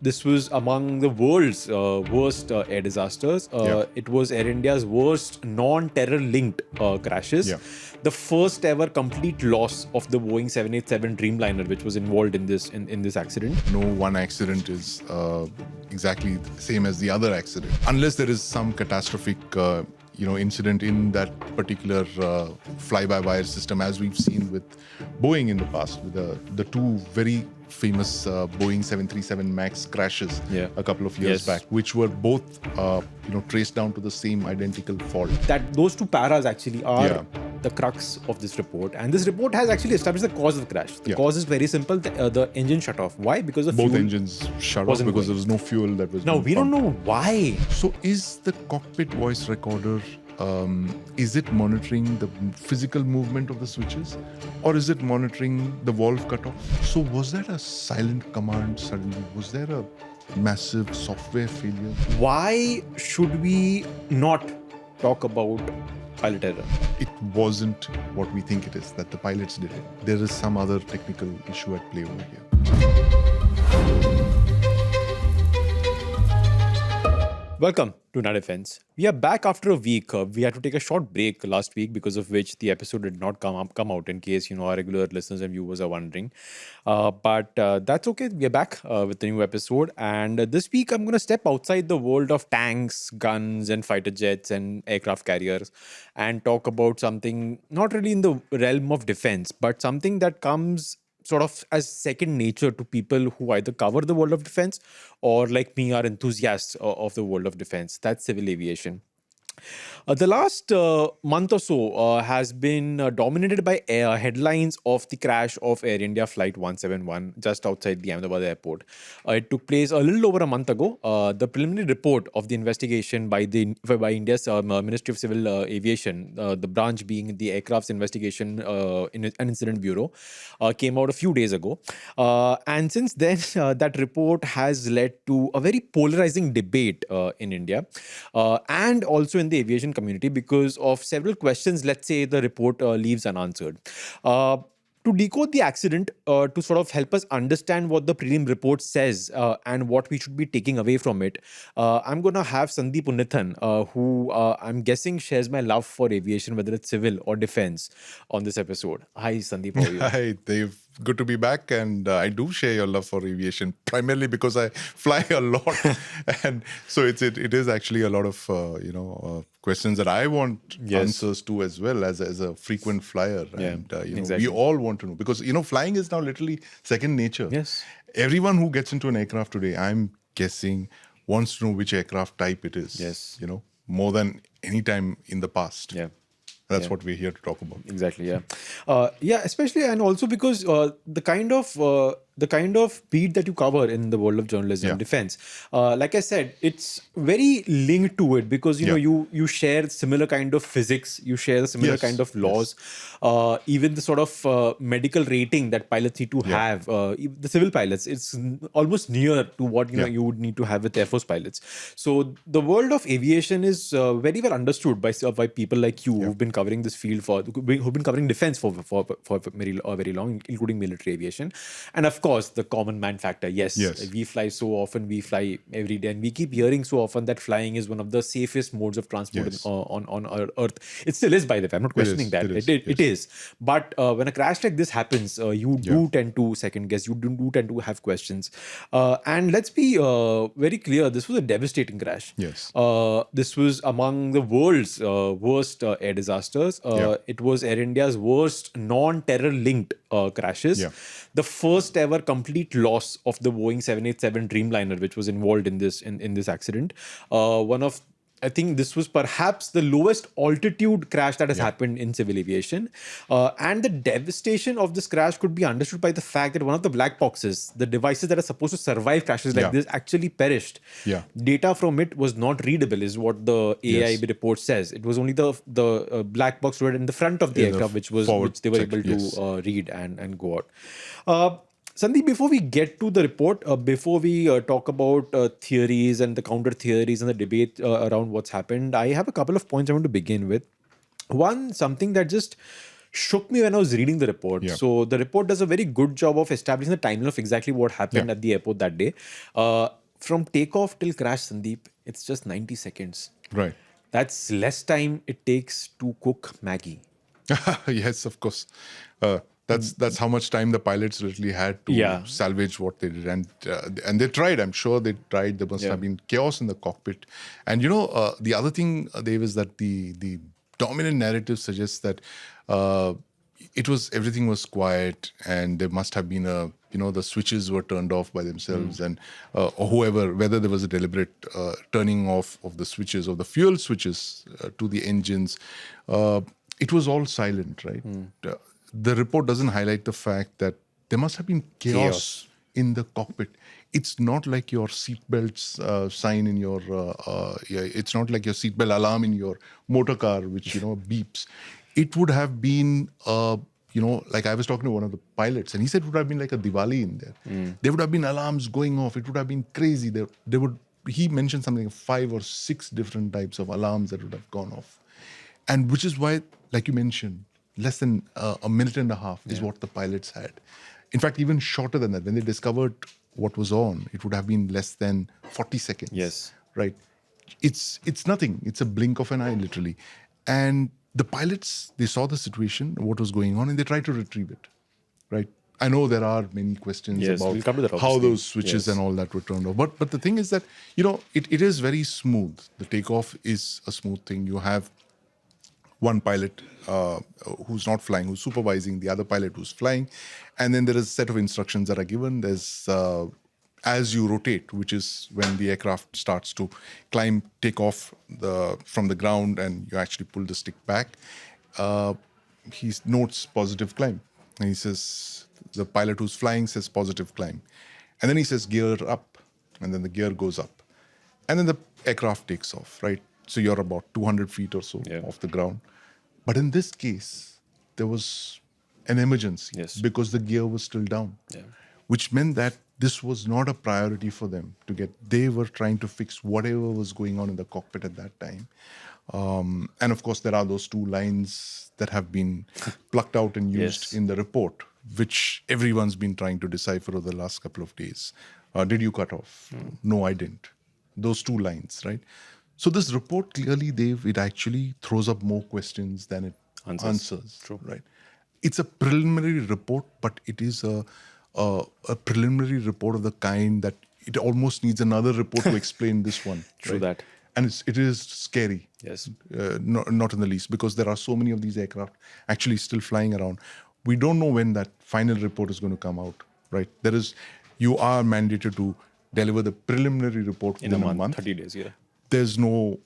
this was among the world's worst air disasters. It was Air India's worst non-terror linked crashes. Yeah. The first ever complete loss of the Boeing 787 Dreamliner, which was involved in this accident. No one accident is exactly the same as the other accident, unless there is some catastrophic incident in that particular fly-by-wire system, as we've seen with Boeing in the past, with the two very famous Boeing 737 Max crashes a couple of years back, which were both traced down to the same identical fault. That those two paras actually are the crux of this report, and this report has actually established the cause of the crash. The cause is very simple: the engine shut off. Why? Because the both fuel engines shut off because there was no fuel that was. Now we don't know why. So is the cockpit voice recorder? Is it monitoring the physical movement of the switches, or is it monitoring the valve cutoff? So was that a silent command suddenly? Was there a massive software failure? Why should we not talk about pilot error? It wasn't what we think it is, that the pilots did it. There is some other technical issue at play over here. Welcome to Not Defense. We are back after a week. We had to take a short break last week, because of which the episode did not come out, in case our regular listeners and viewers are wondering. But that's okay. We are back with the new episode. And this week, I'm going to step outside the world of tanks, guns, and fighter jets and aircraft carriers and talk about something not really in the realm of defense, but something that comes sort of as second nature to people who either cover the world of defense or, like me, are enthusiasts of the world of defense. That's civil aviation. The last month or so has been dominated by headlines of the crash of Air India Flight 171 just outside the Ahmedabad airport. It took place a little over a month ago. The preliminary report of the investigation by India's Ministry of Civil Aviation, the branch being the Aircraft's Investigation and Incident Bureau, came out a few days ago. And since then, that report has led to a very polarizing debate in India and also in the aviation community, because of several questions, let's say, the report leaves unanswered. To decode the accident, to sort of help us understand what the prelim report says and what we should be taking away from it, I'm going to have Sandeep Unnithan, who I'm guessing shares my love for aviation, whether it's civil or defense, on this episode. Hi, Sandeep. How are you? Hi, Dave. Good to be back, and I do share your love for aviation, primarily because I fly a lot, and so it is actually a lot of questions that I want answers to as well, as a frequent flyer, and we all want to know, because flying is now literally second nature. Yes, everyone who gets into an aircraft today, I'm guessing, wants to know which aircraft type it is. Yes, more than any time in the past. Yeah. That's what we're here to talk about. Exactly, yeah. Especially, and also because the kind of beat that you cover in the world of journalism, defense, like I said, it's very linked to it, because you share similar kind of physics, you share the similar kind of laws, even the sort of medical rating that pilots need to have, the civil pilots, it's almost near to what you would need to have with Air Force pilots. So the world of aviation is very well understood by people like you who've been covering this field who've been covering defense for very long, including military aviation. And of course, the common man factor. Yes, we fly so often, we fly every day, and we keep hearing so often that flying is one of the safest modes of transport on Earth. It still is, by the way. I'm not questioning that. It is. But when a crash like this happens, you do tend to second guess. You do tend to have questions. And let's be very clear. This was a devastating crash. Yes. This was among the world's worst air disasters. It was Air India's worst non-terror linked crashes. The first ever complete loss of the Boeing 787 Dreamliner, which was involved in this accident. I think this was perhaps the lowest altitude crash that has happened in civil aviation. And the devastation of this crash could be understood by the fact that one of the black boxes, the devices that are supposed to survive crashes like this, actually perished. Data from it was not readable, is what the AIB report says. It was only the black box right in the front of the aircraft, which they were able to read and go out. Sandeep, before we get to the report, before we talk about theories and the counter theories and the debate around what's happened, I have a couple of points I want to begin with. One, something that just shook me when I was reading the report. Yeah. So the report does a very good job of establishing the timeline of exactly what happened at the airport that day. From takeoff till crash, Sandeep, it's just 90 seconds. Right. That's less time it takes to cook Maggie. Yes, of course. That's how much time the pilots literally had to Yeah. salvage what they did, and they tried. I'm sure they tried. There must have been chaos in the cockpit, and the other thing, Dave, is that the dominant narrative suggests that everything was quiet, and there must have been the switches were turned off by themselves, and or whoever, whether there was a deliberate turning off of the switches, of the fuel switches to the engines. It was all silent, right? The report doesn't highlight the fact that there must have been chaos in the cockpit. It's not like your seatbelt sign in your, it's not like your seatbelt alarm in your motor car, which, beeps. It would have been, like I was talking to one of the pilots, and he said it would have been like a Diwali in there. There would have been alarms going off. It would have been crazy. He mentioned something like 5 or 6 different types of alarms that would have gone off. And which is why, like you mentioned, less than a minute and a half is what the pilots had. In fact, even shorter than that. When they discovered what was on, it would have been less than 40 seconds. Yes. Right? It's nothing. It's a blink of an eye, literally. And the pilots, they saw the situation, what was going on, and they tried to retrieve it. Right? I know there are many questions about we'll come to that, how obviously. those switches and all that were turned off. But the thing is that, it is very smooth. The takeoff is a smooth thing. You have one pilot who's not flying, who's supervising, the other pilot who's flying. And then there is a set of instructions that are given. There's, as you rotate, which is when the aircraft starts to take off from the ground, and you actually pull the stick back, he notes positive climb. And he says, the pilot who's flying says positive climb. And then he says gear up, and then the gear goes up. And then the aircraft takes off, right? So you're about 200 feet or so off the ground. But in this case, there was an emergency because the gear was still down, which meant that this was not a priority for them to get. They were trying to fix whatever was going on in the cockpit at that time. And of course, there are those 2 lines that have been plucked out and used in the report, which everyone's been trying to decipher over the last couple of days. Did you cut off? No, I didn't. Those 2 lines, right? So this report clearly, Dave, it actually throws up more questions than it answers. True. Right? It's a preliminary report, but it is a preliminary report of the kind that it almost needs another report to explain this one. True that. And it is scary. Yes. Not in the least, because there are so many of these aircraft actually still flying around. We don't know when that final report is going to come out, right? You are mandated to deliver the preliminary report in a month, 30 days, There's no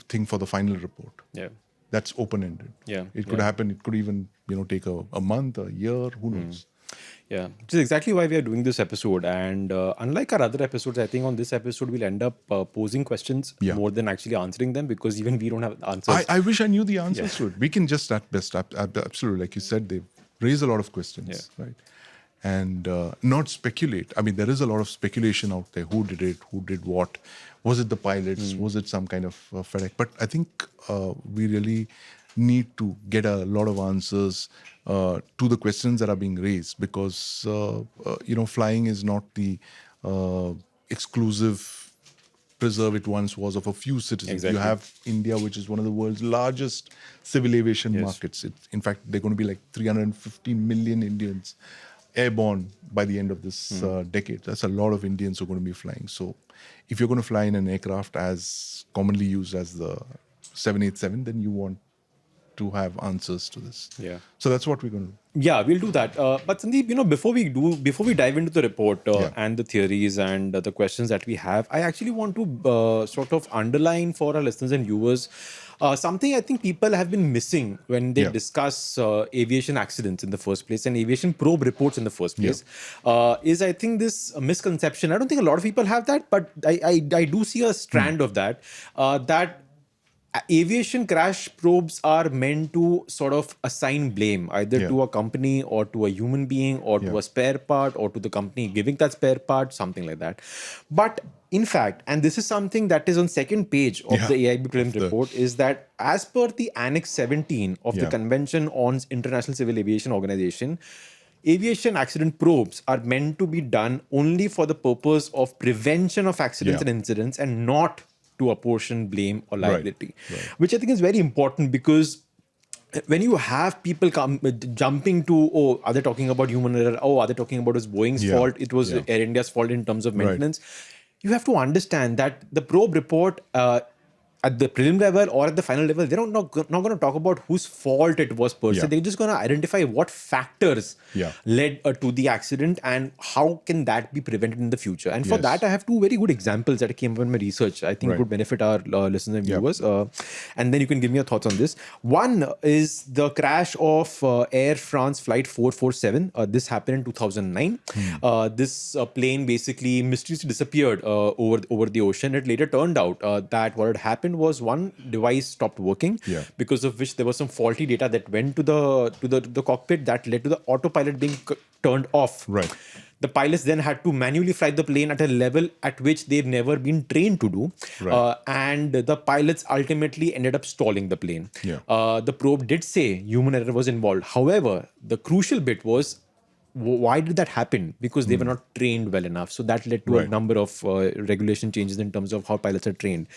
thing for the final report. Yeah. That's open-ended. Yeah. It could happen. It could even, take a month, a year, who knows? Yeah, which is exactly why we are doing this episode. And unlike our other episodes, I think on this episode, we'll end up posing questions more than actually answering them, because even we don't have answers. I wish I knew the answers to it. We can just, at best, absolutely, like you said, they raise a lot of questions, right? And not speculate. I mean, there is a lot of speculation out there. Who did it? Who did what? Was it the pilots? Was it some kind of FedEx? But I think we really need to get a lot of answers to the questions that are being raised, because flying is not the exclusive preserve it once was of a few citizens. Exactly. You have India, which is one of the world's largest civil aviation markets. In fact, they're going to be like 350 million Indians airborne by the end of this decade. That's a lot of Indians who are going to be flying. So if you're going to fly in an aircraft as commonly used as the 787, then you want to have answers to this. Yeah. So that's what we're going to do. Yeah, we'll do that. But Sandeep, before we dive into the report and the theories and the questions that we have, I actually want to sort of underline for our listeners and viewers something I think people have been missing when they discuss aviation accidents in the first place and aviation probe reports in the first place. Is I think this misconception. I don't think a lot of people have that, but I do see a strand of that. That aviation crash probes are meant to sort of assign blame either Yeah. to a company or to a human being or to Yeah. a spare part or to the company giving that spare part, something like that. But in fact, and this is something that is on second page of Yeah. the AIB prelim Of the report, is that as per the Annex 17 of the Yeah. Convention on International Civil Aviation Organization, aviation accident probes are meant to be done only for the purpose of prevention of accidents Yeah. and incidents and not to apportion blame or Right. liability, Right. which I think is very important because when you have people come jumping to, oh, are they talking about human error, oh, are they talking about it's Boeing's Yeah. fault, it was Yeah. Air India's fault in terms of Right. maintenance, you have to understand that the probe report at the prelim level or at the final level, they're not going to talk about whose fault it was per se. Yeah. They're just going to identify what factors Yeah. led to the accident and how can that be prevented in the future. And for Yes. that, I have two very good examples that came from my research. I think Right. it would benefit our listeners and Yeah. viewers. And then you can give me your thoughts on this. One is the crash of Air France Flight 447. This happened in 2009. This plane basically mysteriously disappeared over the ocean. It later turned out that what had happened was one device stopped working, Yeah. because of which there was some faulty data that went to the cockpit that led to the autopilot being turned off. Right. The pilots then had to manually fly the plane at a level at which they've never been trained to do. Right. And the pilots ultimately ended up stalling the plane. Yeah. The probe did say human error was involved. However, the crucial bit was, why did that happen? Because they were not trained well enough. So that led to a Right. number of regulation changes in terms of how pilots are trained.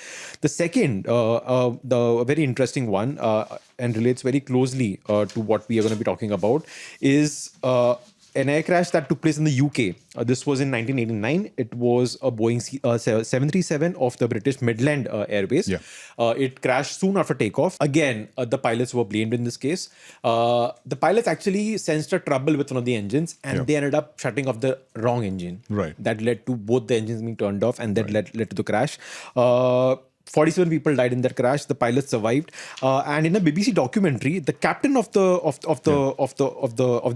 The second, the very interesting one, and relates very closely to what we are going to be talking about, is an air crash that took place in the UK. This was in 1989. It was a Boeing 737 of the British Midland Airways. Yeah. It crashed soon after takeoff. Again, the pilots were blamed in this case. The pilots actually sensed a trouble with one of the engines and Yeah. they ended up shutting off the wrong engine. Right. That led to both the engines being turned off, and that led to the crash. 47 people died in that crash. The pilots survived, and in a BBC documentary, the captain of the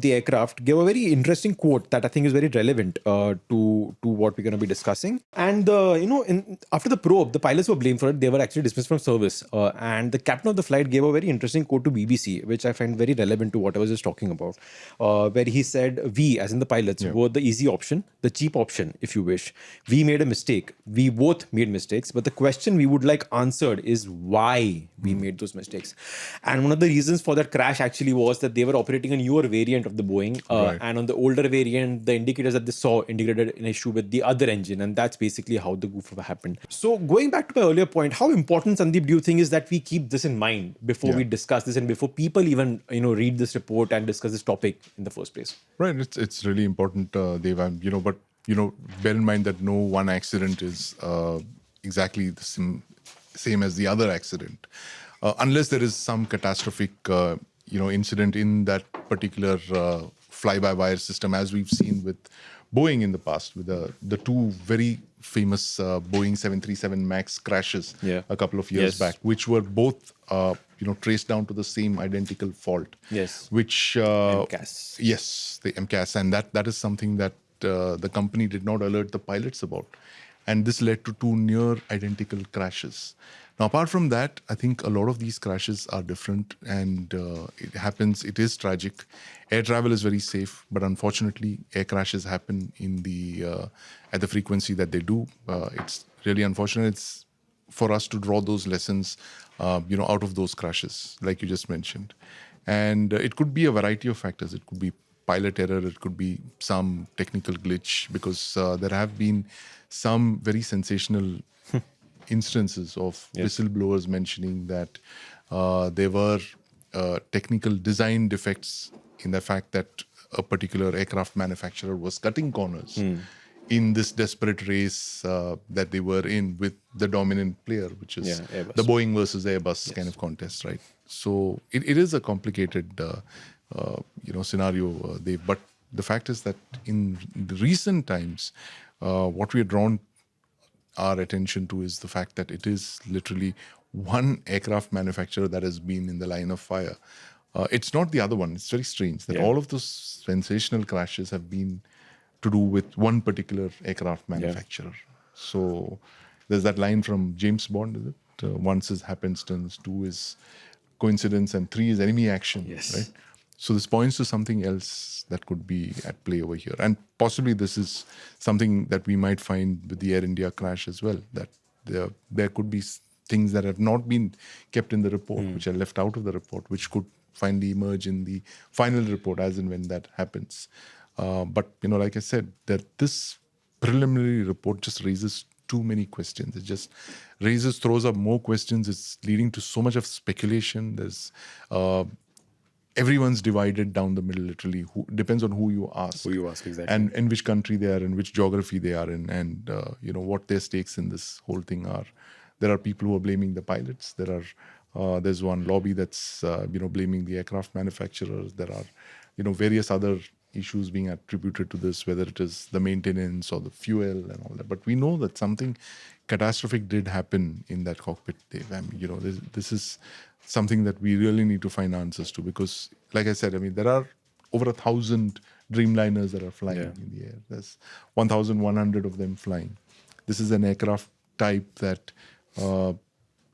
aircraft gave a very interesting quote that I think is very relevant to what we're going to be discussing. And after the probe, the pilots were blamed for it. They were actually dismissed from service, and the captain of the flight gave a very interesting quote to BBC, which I find very relevant to what I was just talking about, where he said, "We, as in the pilots, were the easy option, the cheap option, if you wish. We made a mistake. We both made mistakes, but the question we would like answered is why we made those mistakes." And one of the reasons for that crash actually was that they were operating a newer variant of the Boeing, Right. and on the older variant, the indicators that they saw indicated an issue with the other engine, and that's basically how the goof up happened. So going back to my earlier point, how important, Sandeep, do you think is that we keep this in mind before we discuss this and before people even read this report and discuss this topic in the first place? Right. It's really important, Dev. But bear in mind that no one accident is exactly the same as the other accident, unless there is some catastrophic, incident in that particular fly-by-wire system, as we've seen with Boeing in the past, with the two very famous Boeing 737 Max crashes a couple of years back, which were both traced down to the same identical fault. Yes. Which MCAS. Yes, the MCAS, and that is something that the company did not alert the pilots about, and this led to two near identical crashes. Now, apart from that, I think a lot of these crashes are different, and it happens. It is tragic. Air travel is very safe, but unfortunately, air crashes happen in the at the frequency that they do. It's really unfortunate. It's for us to draw those lessons, out of those crashes, like you just mentioned. And it could be a variety of factors. It could be pilot error. It could be some technical glitch, because there have been some very sensational instances of whistleblowers mentioning that there were technical design defects in the fact that a particular aircraft manufacturer was cutting corners in this desperate race that they were in with the dominant player, which is Airbus. the Boeing versus Airbus kind of contest, right? So it is a complicated scenario, Dave. But the fact is that in the recent times, what we are drawn our attention to is the fact that it is literally one aircraft manufacturer that has been in the line of fire. It's not the other one. It's very strange that all of those sensational crashes have been to do with one particular aircraft manufacturer. So there's that line from James Bond, is it? one is happenstance, two is coincidence, and three is enemy action, Yes. right? So this points to something else that could be at play over here. And possibly this is something that we might find with the Air India crash as well, that there could be things that have not been kept in the report, which are left out of the report, which could finally emerge in the final report as and when that happens. But, like I said, that this preliminary report just raises too many questions. It just throws up more questions. It's leading to so much of speculation. There's everyone's divided down the middle, literally. Depends on who you ask. Who you ask, exactly. And in which country they are, in which geography they are in, and what their stakes in this whole thing are. There are people who are blaming the pilots. There's one lobby that's blaming the aircraft manufacturers. There are various other issues being attributed to this, whether it is the maintenance or the fuel and all that. But we know that something catastrophic did happen in that cockpit, Dave. I mean, this is something that we really need to find answers to, because, like I said, I mean, there are over 1,000 Dreamliners that are flying in the air. There's 1,100 of them flying. This is an aircraft type that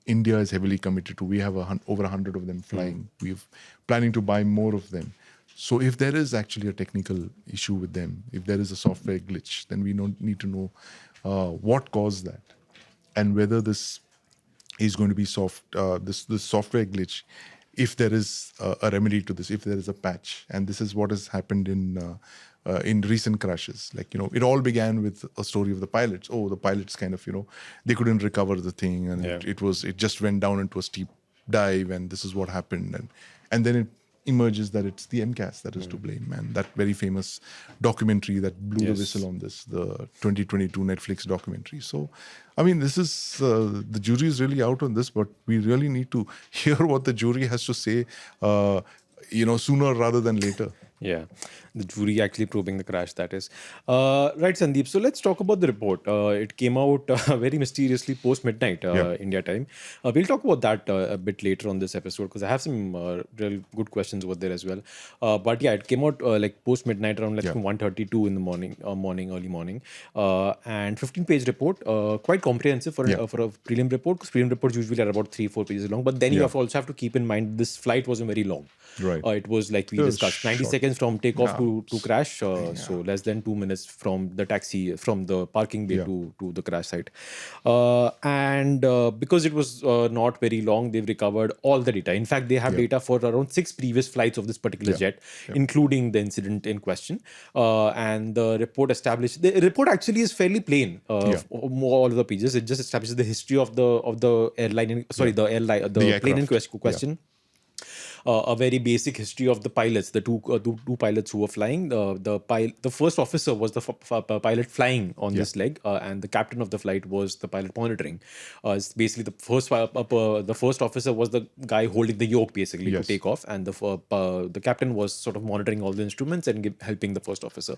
India is heavily committed to. We have over 100 of them flying. We're planning to buy more of them. So if there is actually a technical issue with them, if there is a software glitch, then we need to know what caused that, and whether this is going to be this software glitch, if there is a remedy to this, if there is a patch. And this is what has happened in recent crashes. Like, it all began with a story of the pilots. Oh, the pilots kind of, they couldn't recover the thing, and it just went down into a steep dive, and this is what happened. And then it emerges that it's the MCAS that is to blame, and that very famous documentary that blew the whistle on this, the 2022 Netflix documentary. So, I mean, this is the jury is really out on this, but we really need to hear what the jury has to say, sooner rather than later. Yeah, the jury actually probing the crash, that is. Right, Sandeep. So let's talk about the report. It came out very mysteriously post-midnight India time. We'll talk about that a bit later on this episode, because I have some real good questions over there as well. But yeah, it came out like post-midnight around 1:32 in the morning, early morning. And 15-page report, quite comprehensive for a prelim report, because prelim reports usually are about 3-4 pages long. But then you also have to keep in mind this flight wasn't very long. Right. It was like we discussed, 90 seconds from takeoff to crash. So less than 2 minutes from the taxi, from the parking bay to the crash site. And because it was not very long, they've recovered all the data. In fact, they have data for around 6 previous flights of this particular jet, including the incident in question. And the report actually is fairly plain. All of the pages. It just establishes the history of the airline. The plane in question. A very basic history of the pilots, the two pilots who were flying. The first officer was the pilot flying on this leg, and the captain of the flight was the pilot monitoring. It's basically the first officer was the guy holding the yoke basically to take off, and the captain was sort of monitoring all the instruments and helping the first officer.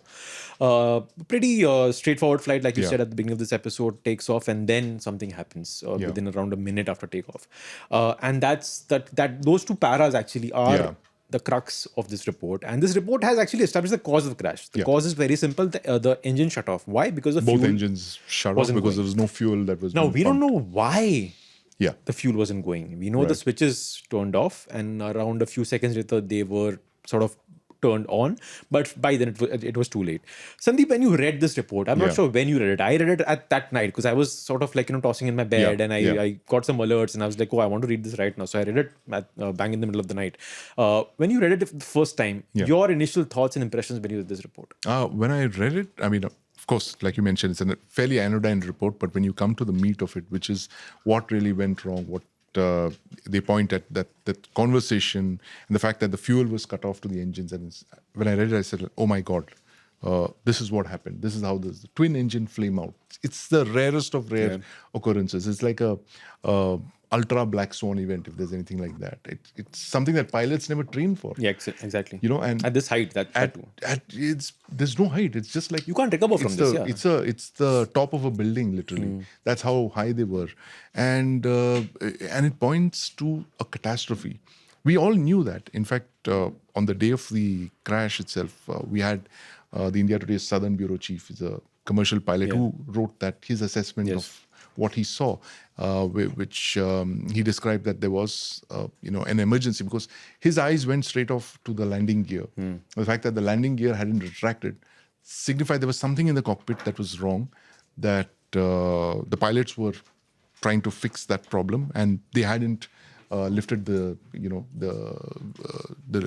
Pretty straightforward flight, like you said at the beginning of this episode. Takes off, and then something happens within around a minute after takeoff, and those two paras actually are the crux of this report. And this report has actually established the cause of the crash. The cause is very simple. The engine shut off. Why? Because the both engines shut off because there was no fuel that was. Now we don't know why Yeah. the fuel wasn't going. We know the switches turned off, and around a few seconds later, they were sort of turned on. But by then, it was too late. Sandeep, when you read this report, I'm not sure when you read it. I read it at that night because I was sort of like, tossing in my bed, and I got some alerts, and I was like, oh, I want to read this right now. So I read it bang in the middle of the night. When you read it the first time, your initial thoughts and impressions when you read this report? When I read it, I mean, of course, like you mentioned, it's a fairly anodyne report, but when you come to the meat of it, which is what really went wrong, what they point at that conversation and the fact that the fuel was cut off to the engines. And when I read it, I said, oh my God, this is what happened. This is how the twin engine flame out. It's the rarest of rare occurrences. It's like a ultra black swan event, if there's anything like that. It's something that pilots never train for. Yeah, exactly. And at this height, there's no height. It's just like you can't recover from this. It's the top of a building, literally. That's how high they were, and it points to a catastrophe. We all knew that. In fact, on the day of the crash itself, we had the India Today's Southern Bureau Chief, is a commercial pilot, who wrote that his assessment of what he saw, which he described that there was, an emergency because his eyes went straight off to the landing gear. The fact that the landing gear hadn't retracted signified there was something in the cockpit that was wrong, that the pilots were trying to fix that problem, and they hadn't lifted the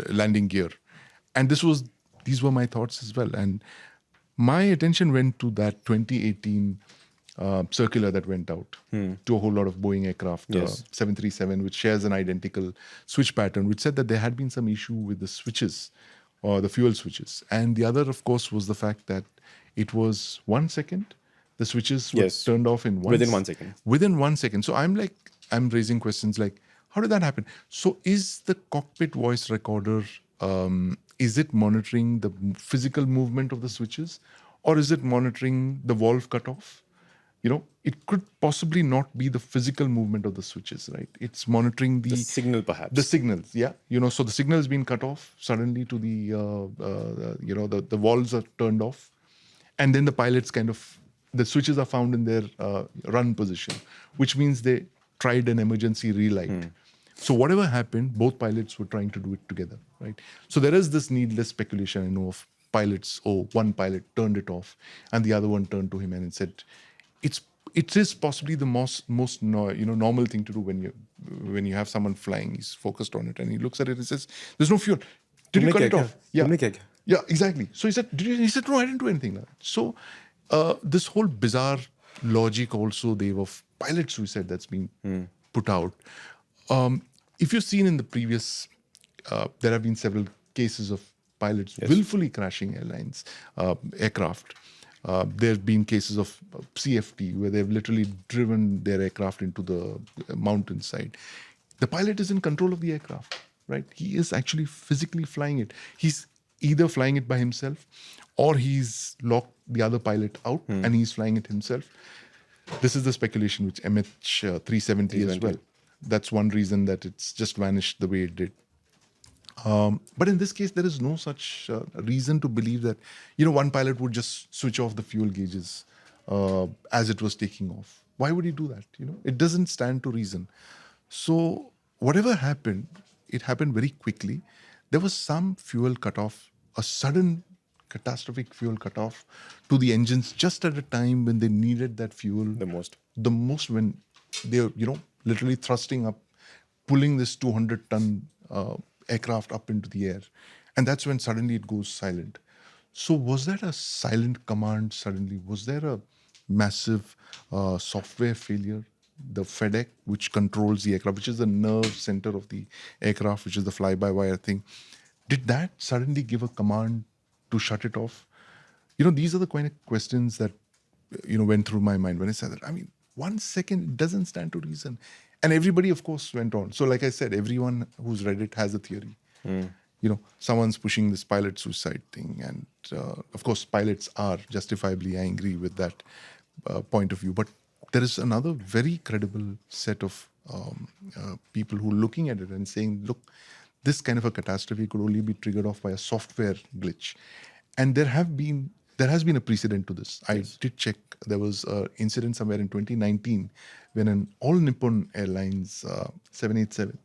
landing gear. And these were my thoughts as well. And my attention went to that 2018 circular that went out to a whole lot of Boeing aircraft, Yes. 737, which shares an identical switch pattern, which said that there had been some issue with the switches, or the fuel switches. And the other, of course, was the fact that it was 1 second. The switches were Yes. turned off Within 1 second. Within 1 second. So I'm raising questions like, how did that happen? So is the cockpit voice recorder, is it monitoring the physical movement of the switches, or is it monitoring the valve cutoff? It could possibly not be the physical movement of the switches, right? It's monitoring The signal, perhaps. the signals, yeah. So the signal has been cut off suddenly to the valves are turned off, and then the pilots the switches are found in their run position, which means they tried an emergency relight. So whatever happened, both pilots were trying to do it together, right? So there is this needless speculation, I know, of pilots. Oh, one pilot turned it off, and the other one turned to him and said, it is possibly the most normal thing to do when you have someone flying. He's focused on it and he looks at it and says, "There's no fuel. Did you cut it off?" Yeah, exactly. So he said, He said, "No, I didn't do anything like that." So this whole bizarre logic also, Dave, of pilot suicide that's been put out. If you've seen in the previous, there have been several cases of pilots willfully crashing aircraft. There have been cases of CFT where they've literally driven their aircraft into the mountainside. The pilot is in control of the aircraft, right? He is actually physically flying it. He's either flying it by himself, or he's locked the other pilot out and he's flying it himself. This is the speculation which MH370 as well. That's one reason that it's just vanished the way it did. But in this case, there is no such reason to believe that, one pilot would just switch off the fuel gauges as it was taking off. Why would he do that? It doesn't stand to reason. So whatever happened, it happened very quickly. There was some fuel cutoff, a sudden catastrophic fuel cutoff to the engines just at a time when they needed that fuel The most. When they're literally thrusting up, pulling this 200-ton aircraft up into the air, and that's when suddenly it goes silent. So was that a silent command suddenly? Was there a massive software failure? The FedEx, which controls the aircraft, which is the nerve center of the aircraft, which is the fly-by-wire thing, did that suddenly give a command to shut it off? These are the kind of questions that went through my mind when I said that. I mean, 1 second doesn't stand to reason. And everybody, of course, went on. So like I said, everyone who's read it has a theory. Someone's pushing this pilot suicide thing. And of course, pilots are justifiably angry with that point of view. But there is another very credible set of people who are looking at it and saying, look, this kind of a catastrophe could only be triggered off by a software glitch. And there has been a precedent to this. I did check. There was an incident somewhere in 2019 when an All Nippon Airlines 787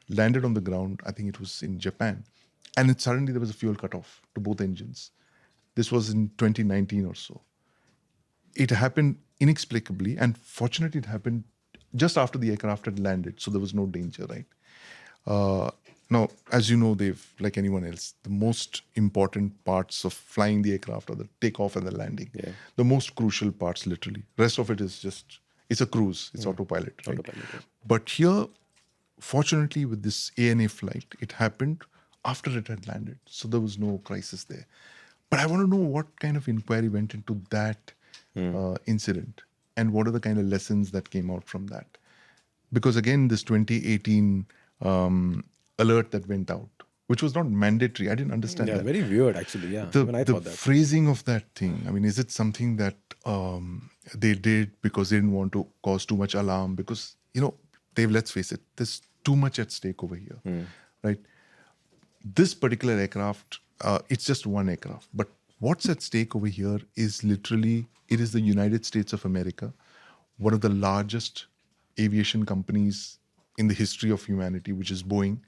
landed on the ground. I think it was in Japan. And suddenly there was a fuel cutoff to both engines. This was in 2019 or so. It happened inexplicably, and fortunately it happened just after the aircraft had landed, so there was no danger, right? Now, as you know, Dave, like anyone else, the most important parts of flying the aircraft are the takeoff and the landing. Yeah. The most crucial parts, literally. Rest of it is just, it's a cruise, it's autopilot, right? Autopilot, yeah. But here, fortunately, with this ANA flight, it happened after it had landed. So there was no crisis there. But I want to know what kind of inquiry went into that incident, and what are the kind of lessons that came out from that. Because again, this 2018 alert that went out, which was not mandatory. I didn't understand Yeah, that. very weird, actually. Yeah, when I The thought that. phrasing of that thing, I mean, is it something that they did because they didn't want to cause too much alarm? Because, Dave, let's face it, there's too much at stake over here, right? This particular aircraft, it's just one aircraft. But what's at stake over here is literally, it is the United States of America, one of the largest aviation companies in the history of humanity, which is Boeing,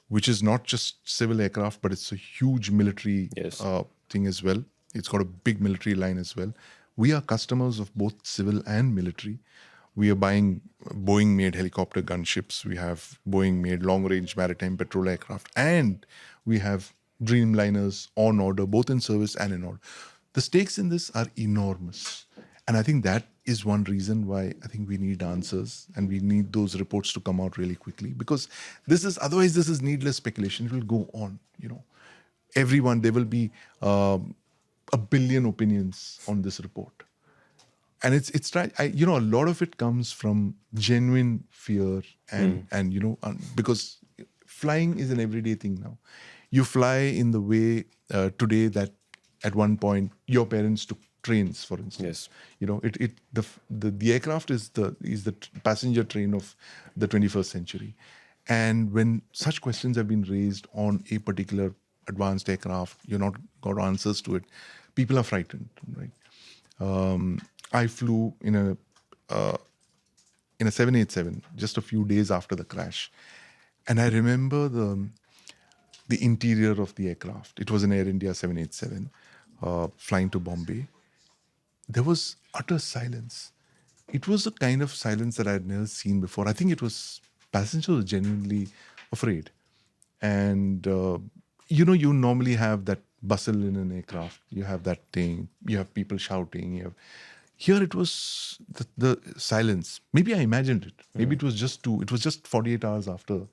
which is not just civil aircraft, but it's a huge military Yes. thing as well. It's got a big military line as well. We are customers of both civil and military. We are buying Boeing-made helicopter gunships. We have Boeing-made long-range maritime patrol aircraft. And we have Dreamliners on order, both in service and in order. The stakes in this are enormous. And I think that is one reason why I think we need answers and we need those reports to come out really quickly, because otherwise this is needless speculation. It will go on, Everyone, there will be a billion opinions on this report. And it's right. A lot of it comes from genuine fear and because flying is an everyday thing now. You fly in the way today that at one point your parents took trains, for instance. Yes. The aircraft is the passenger train of the 21st century. And when such questions have been raised on a particular advanced aircraft, you're not got answers to it, people are frightened, right? I flew in a 787 just a few days after the crash, and I remember the interior of the aircraft. It was an Air India 787 flying to Bombay. There was utter silence. It was a kind of silence that I had never seen before. I think it was passengers were genuinely afraid, and you normally have that bustle in an aircraft. You have that thing. You have people shouting. Here it was the silence. Maybe I imagined it. Maybe it was just 48 hours after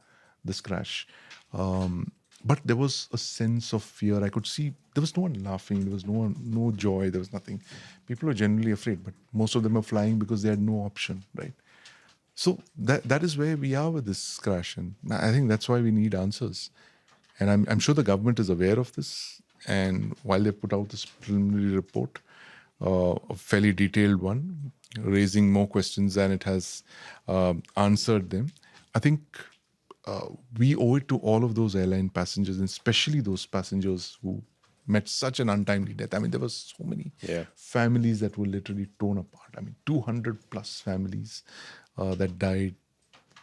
this crash. But there was a sense of fear. I could see there was no one laughing. There was no joy. There was nothing. People were genuinely afraid, but most of them are flying because they had no option, right? So that is where we are with this crash. And I think that's why we need answers. And I'm sure the government is aware of this. And while they put out this preliminary report, a fairly detailed one, raising more questions than it has answered them, I think we owe it to all of those airline passengers, and especially those passengers who met such an untimely death. I mean, there were so many families that were literally torn apart. I mean, 200 plus families that died,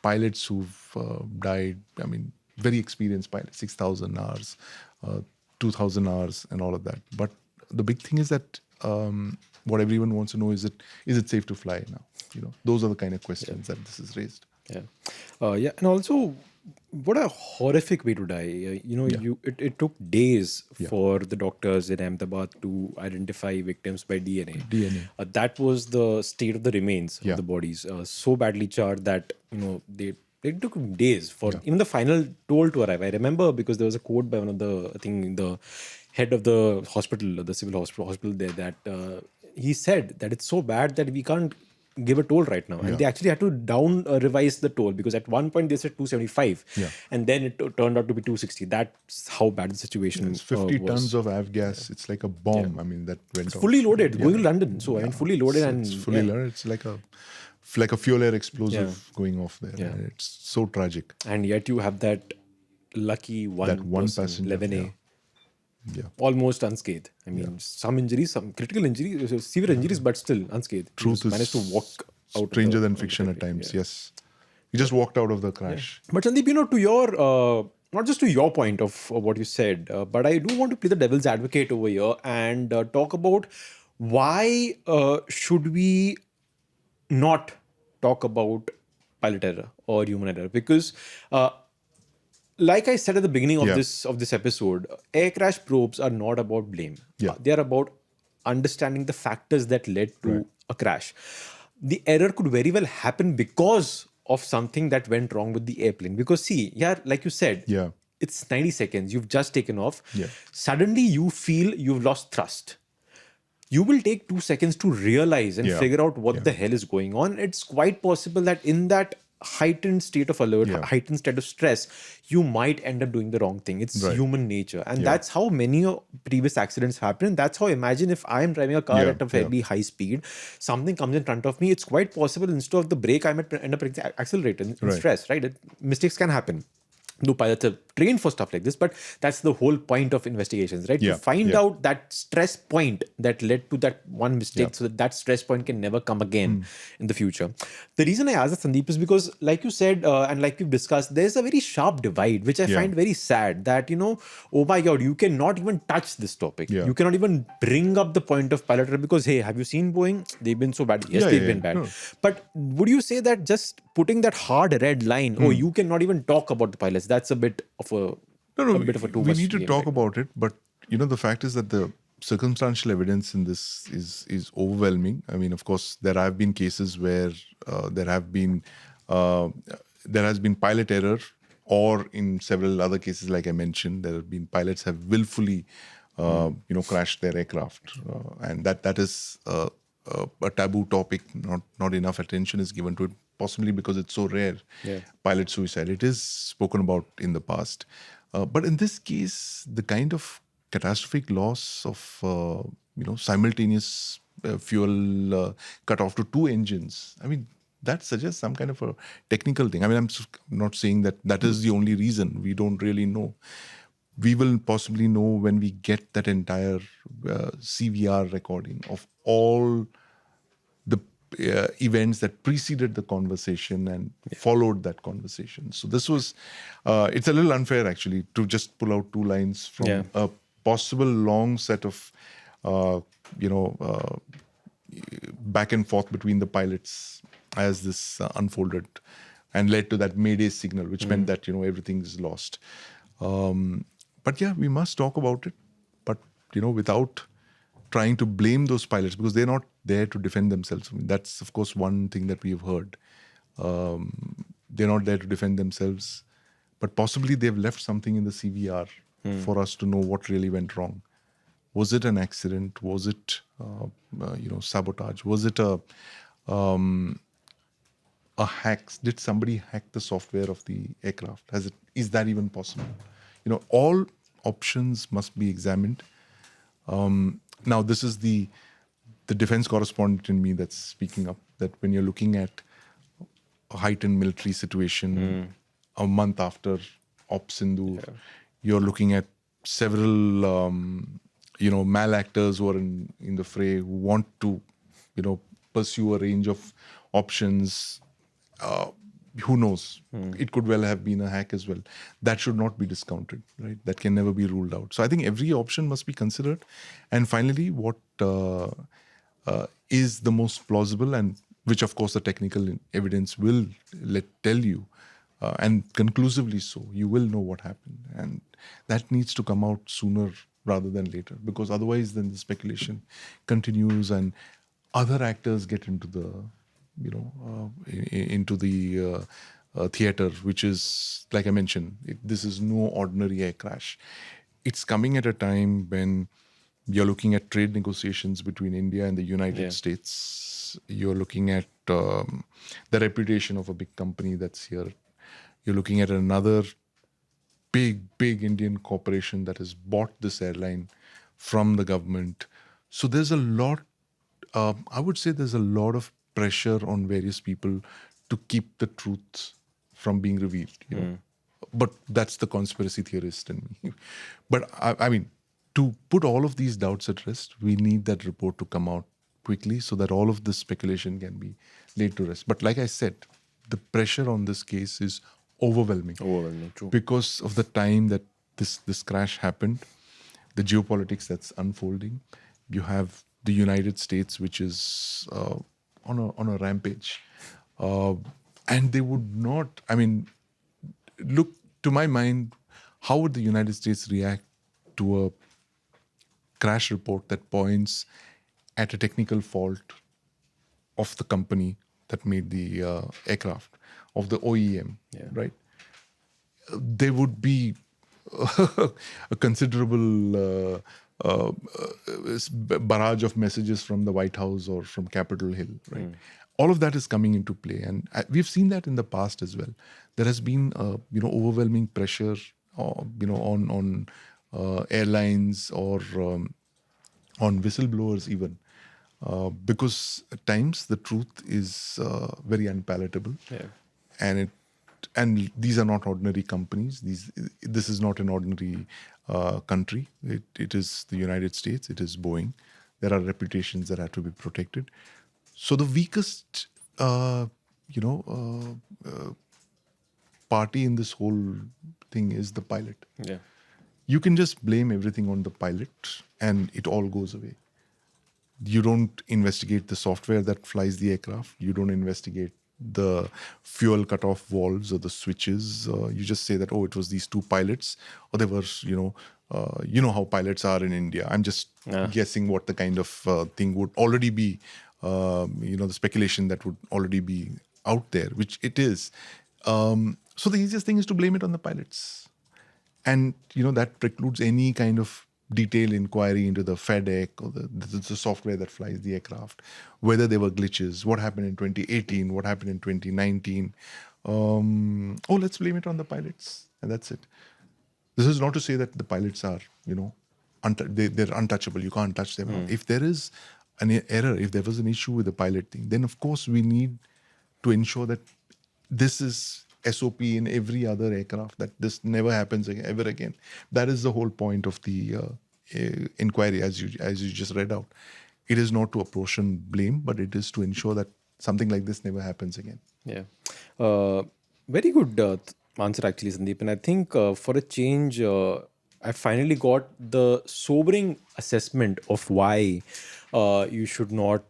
pilots who've died. I mean, very experienced pilots, 6,000 hours, 2,000 hours, and all of that. But the big thing is that what everyone wants to know is it safe to fly now? Those are the kind of questions that this is raised. Yeah, and also, what a horrific way to die. It took days for the doctors in Ahmedabad to identify victims by DNA. That was the state of the remains of the bodies, so badly charred that it took days for even the final toll to arrive. I remember because there was a quote by one of the head of the hospital, the civil hospital there, that he said that it's so bad that we can't give a toll right now. And they actually had to revise the toll, because at one point they said 275 and then it turned out to be 260. That's how bad the situation was. 50 was. tons of avgas. It's like a bomb. I mean, that went It's fully loaded, going to London. So I mean, fully loaded. It's fully loaded. It's like a fuel air explosive going off there. And it's so tragic. And yet you have that lucky one passenger, 11A. Almost unscathed. I mean, some injuries, some critical injuries, severe injuries, but still unscathed. Truth is managed to walk out. Stranger than fiction at times. Yes, he just walked out of the crash. But Sandeep, to your not just to your point of what you said, but I do want to play the devil's advocate over here and talk about why should we not talk about pilot error or human error, because. Like I said at the beginning of this episode, air crash probes are not about blame. They are about understanding the factors that led to a crash. The error could very well happen because of something that went wrong with the airplane. Because like you said, it's 90 seconds. You've just taken off. Suddenly you feel you've lost thrust. You will take 2 seconds to realize and figure out what the hell is going on. It's quite possible that in that heightened state of alert, heightened state of stress, you might end up doing the wrong thing. It's human nature. And that's how many previous accidents happen. That's how, imagine if I'm driving a car at a fairly high speed, something comes in front of me, it's quite possible instead of the brake, I might end up accelerating in stress, right? Mistakes can happen. No pilots have trained for stuff like this, but that's the whole point of investigations, right? Yeah, To find yeah. out that stress point that led to that one mistake, Yeah. so that that stress point can never come again in the future. The reason I asked that, Sandeep, is because, like you said, and like we've discussed, there's a very sharp divide, which I Yeah. find very sad. That, oh my God, you cannot even touch this topic. Yeah. You cannot even bring up the point of pilot error because, hey, have you seen Boeing? They've been so bad. Yes, Yeah, they've yeah, been yeah. bad. No. But would you say that just putting that hard red line, oh, you cannot even talk about the pilots, that's a bit of No, no, a bit of a too we much need to game talk right now. about it, but the fact is that the circumstantial evidence in this is overwhelming. I mean, of course, there have been cases where uh, there has been pilot error, or in several other cases, like I mentioned, there have been pilots have willfully, crashed their aircraft, and that is a taboo topic. Not enough attention is given to it, possibly because it's so rare. Yeah. Pilot suicide. It is spoken about in the past. But in this case, the kind of catastrophic loss of simultaneous fuel cut off to two engines. I mean, that suggests some kind of a technical thing. I mean, not saying that that is the only reason. We don't really know. We will possibly know when we get that entire CVR recording of all the events that preceded the conversation and followed that conversation. So this was, it's a little unfair actually to just pull out two lines from Yeah. a possible long set of, back and forth between the pilots as this unfolded and led to that Mayday signal, which meant that, everything is lost. But yeah, we must talk about it, but, without trying to blame those pilots, because they're not there to defend themselves. I mean, that's, of course, one thing that we have heard. They're not there to defend themselves, but possibly they've left something in the CVR for us to know what really went wrong. Was it an accident? Was it, sabotage? Was it a hack? Did somebody hack the software of the aircraft? Is that even possible? All options must be examined. Now, this is the defense correspondent in me that's speaking up, that when you're looking at a heightened military situation a month after Op Sindhu, you're looking at several, malactors who are in the fray, who want to, pursue a range of options. Who knows? It could well have been a hack as well. That should not be discounted, right? That can never be ruled out. So I think every option must be considered. And finally, what is the most plausible, and which, of course, the technical evidence will tell you, and conclusively so, you will know what happened. And that needs to come out sooner rather than later, because otherwise then the speculation continues and other actors get into the theater, which is, like I mentioned, this is no ordinary air crash. It's coming at a time when you're looking at trade negotiations between India and the United States. You're looking at the reputation of a big company that's here. You're looking at another big Indian corporation that has bought this airline from the government. So there's a lot, I would say there's a lot of pressure on various people to keep the truth from being revealed. But that's the conspiracy theorist in me. But I mean, to put all of these doubts at rest, we need that report to come out quickly so that all of this speculation can be laid to rest. But like I said, the pressure on this case is overwhelming. Overwhelming, true. Because of the time that this crash happened, the geopolitics that's unfolding. You have the United States, which is on a rampage, and they would not. I mean, look, to my mind, how would the United States react to a crash report that points at a technical fault of the company that made the aircraft, of the OEM, right? There would be a considerable barrage of messages from the White House or from Capitol Hill, right? All of that is coming into play, and we've seen that in the past as well. There has been, overwhelming pressure, on airlines or on whistleblowers even, because at times the truth is very unpalatable, and and these are not ordinary companies. This is not an ordinary country. It is the United States. It is Boeing. There are reputations that have to be protected. So the weakest, party in this whole thing is the pilot. Yeah. You can just blame everything on the pilot, and it all goes away. You don't investigate the software that flies the aircraft. You don't investigate the fuel cutoff valves or the switches. You just say that, oh, it was these two pilots, or there were, how pilots are in India. I'm just guessing what the kind of thing would already be, the speculation that would already be out there, which it is. So the easiest thing is to blame it on the pilots. And, that precludes any kind of detailed inquiry into the FedEx or the software that flies the aircraft, whether there were glitches, what happened in 2018, what happened in 2019. Let's blame it on the pilots. And that's it. This is not to say that the pilots are, they're untouchable. You can't touch them. If there is an error, if there was an issue with the pilot thing, then of course we need to ensure that this is SOP in every other aircraft, that this never happens ever again. That is the whole point of the inquiry, as you just read out. It is not to apportion blame, but it is to ensure that something like this never happens again. Yeah. Very good answer, actually, Sandeep. And I think for a change, I finally got the sobering assessment of why you should not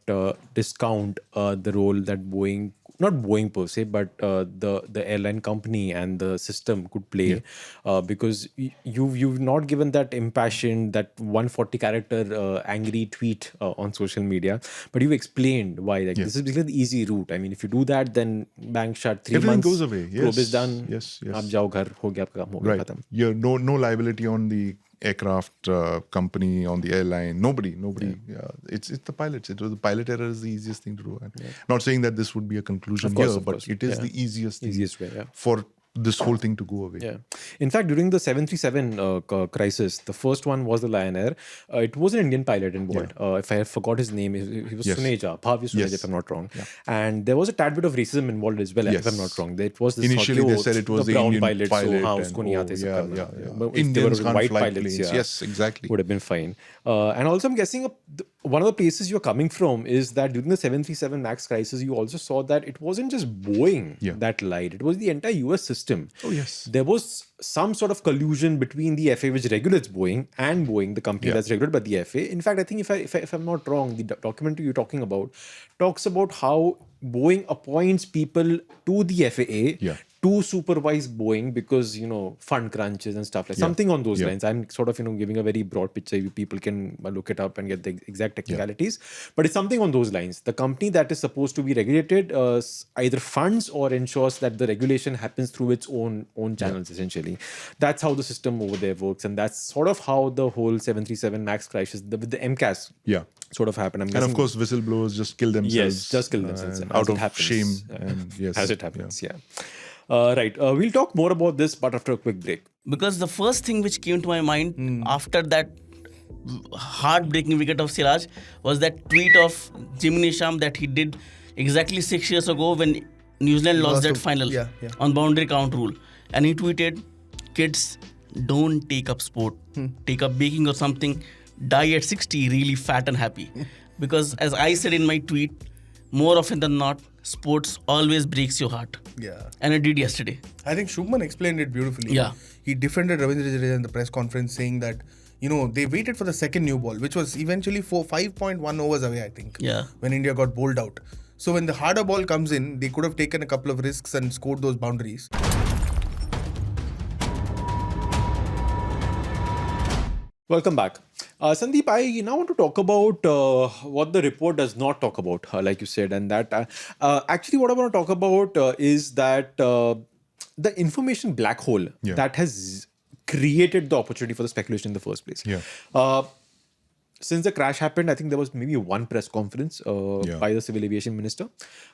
discount the role that Boeing, not Boeing per se, but the airline company and the system could play, because you've not given that impassioned, that 140 character angry tweet on social media, but you've explained why. Like this is basically the easy route. I mean, if you do that, then bank shut, 3 Everything months, goes away. Yes. probe is done. Yes. Aap jao ghar, ho gaya, aapka kaam ho gaya, Right. khatam. You're no liability on the aircraft company, on the airline. Nobody. It's the pilots. It was the pilot error is the easiest thing to do. And not saying that this would be a conclusion here, but it is the easiest way, for this whole thing to go away. Yeah. In fact, during the 737 crisis, the first one was the Lion Air. It was an Indian pilot involved. If I forgot his name, he was Suneja, Bhavya Suneja, if I'm not wrong. And there was a tad bit of racism involved as well, if I'm not wrong. It was this Initially, they said it was the brown Indian pilot, pilot. so usko nahi aate sab karna. But if they Indians were can't white fly pilots, planes. Yes, exactly. would have been fine. And also, I'm guessing one of the places you're coming from is that during the 737 MAX crisis, you also saw that it wasn't just Boeing that lied. It was the entire US system. Oh, yes. There was some sort of collusion between the FAA, which regulates Boeing, and Boeing, the company that's regulated by the FAA. In fact, I think if I'm not wrong, the documentary you're talking about talks about how Boeing appoints people to the FAA to supervise Boeing because, fund crunches and stuff like something on those lines. I'm sort of, giving a very broad picture. People can look it up and get the exact technicalities. But it's something on those lines. The company that is supposed to be regulated either funds or ensures that the regulation happens through its own channels, essentially. That's how the system over there works. And that's sort of how the whole 737 MAX crisis, with the MCAS, sort of happened. And of course, whistleblowers just kill themselves. Yes, just kill themselves. Out of shame. And as it happens, right. We'll talk more about this, but after a quick break. Because the first thing which came to my mind after that heartbreaking wicket of Siraj was that tweet of Jimmy Nisham that he did exactly 6 years ago when New Zealand lost that final on boundary count rule. And he tweeted, kids, don't take up sport. Take up baking or something. Die at 60 really fat and happy. Because as I said in my tweet, more often than not, sports always breaks your heart. Yeah. And it did yesterday. I think Shubman explained it beautifully. Yeah. He defended Ravindra Jadeja in the press conference saying that, they waited for the second new ball, which was eventually 5.1 overs away, I think. Yeah. When India got bowled out. So when the harder ball comes in, they could have taken a couple of risks and scored those boundaries. Welcome back. Sandeep, I now want to talk about what the report does not talk about, like you said. And that actually what I want to talk about is that the information black hole that has created the opportunity for the speculation in the first place. Since the crash happened, I think there was maybe one press conference by the Civil Aviation Minister.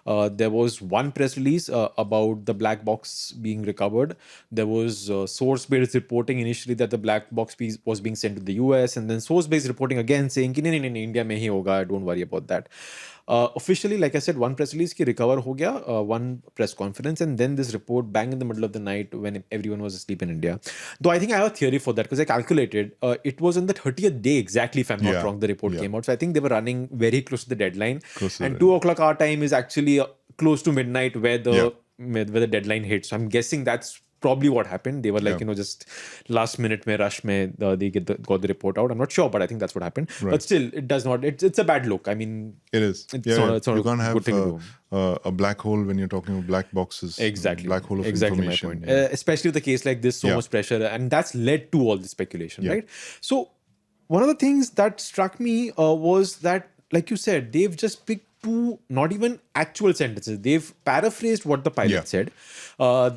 There was one press release about the black box being recovered. There was source-based reporting initially that the black box piece was being sent to the US, and then source-based reporting again saying, India mein hi hoga, don't worry about that. Officially, like I said, one press release ki recover ho gaya, one press conference, and then this report bang in the middle of the night when everyone was asleep in India. Though I think I have a theory for that because I calculated it was on the 30th day exactly, if I'm not wrong, the report came out. So I think they were running very close to the deadline. And 2 o'clock our time is actually close to midnight where the deadline hit. So I'm guessing that's probably what happened. They were like, just last minute mein rush mein they got the report out. I'm not sure, but I think that's what happened. But still, it does not. It's a bad look. I mean, it is. It's Yeah, not, it's not you a can't good thing to have do. a black hole when you're talking about black boxes. Exactly. Black hole of exactly information. my point. Especially with a case like this, so much pressure, and that's led to all this speculation, right? So one of the things that struck me was that, like you said, they've just picked two not even actual sentences. They've paraphrased what the pilot said.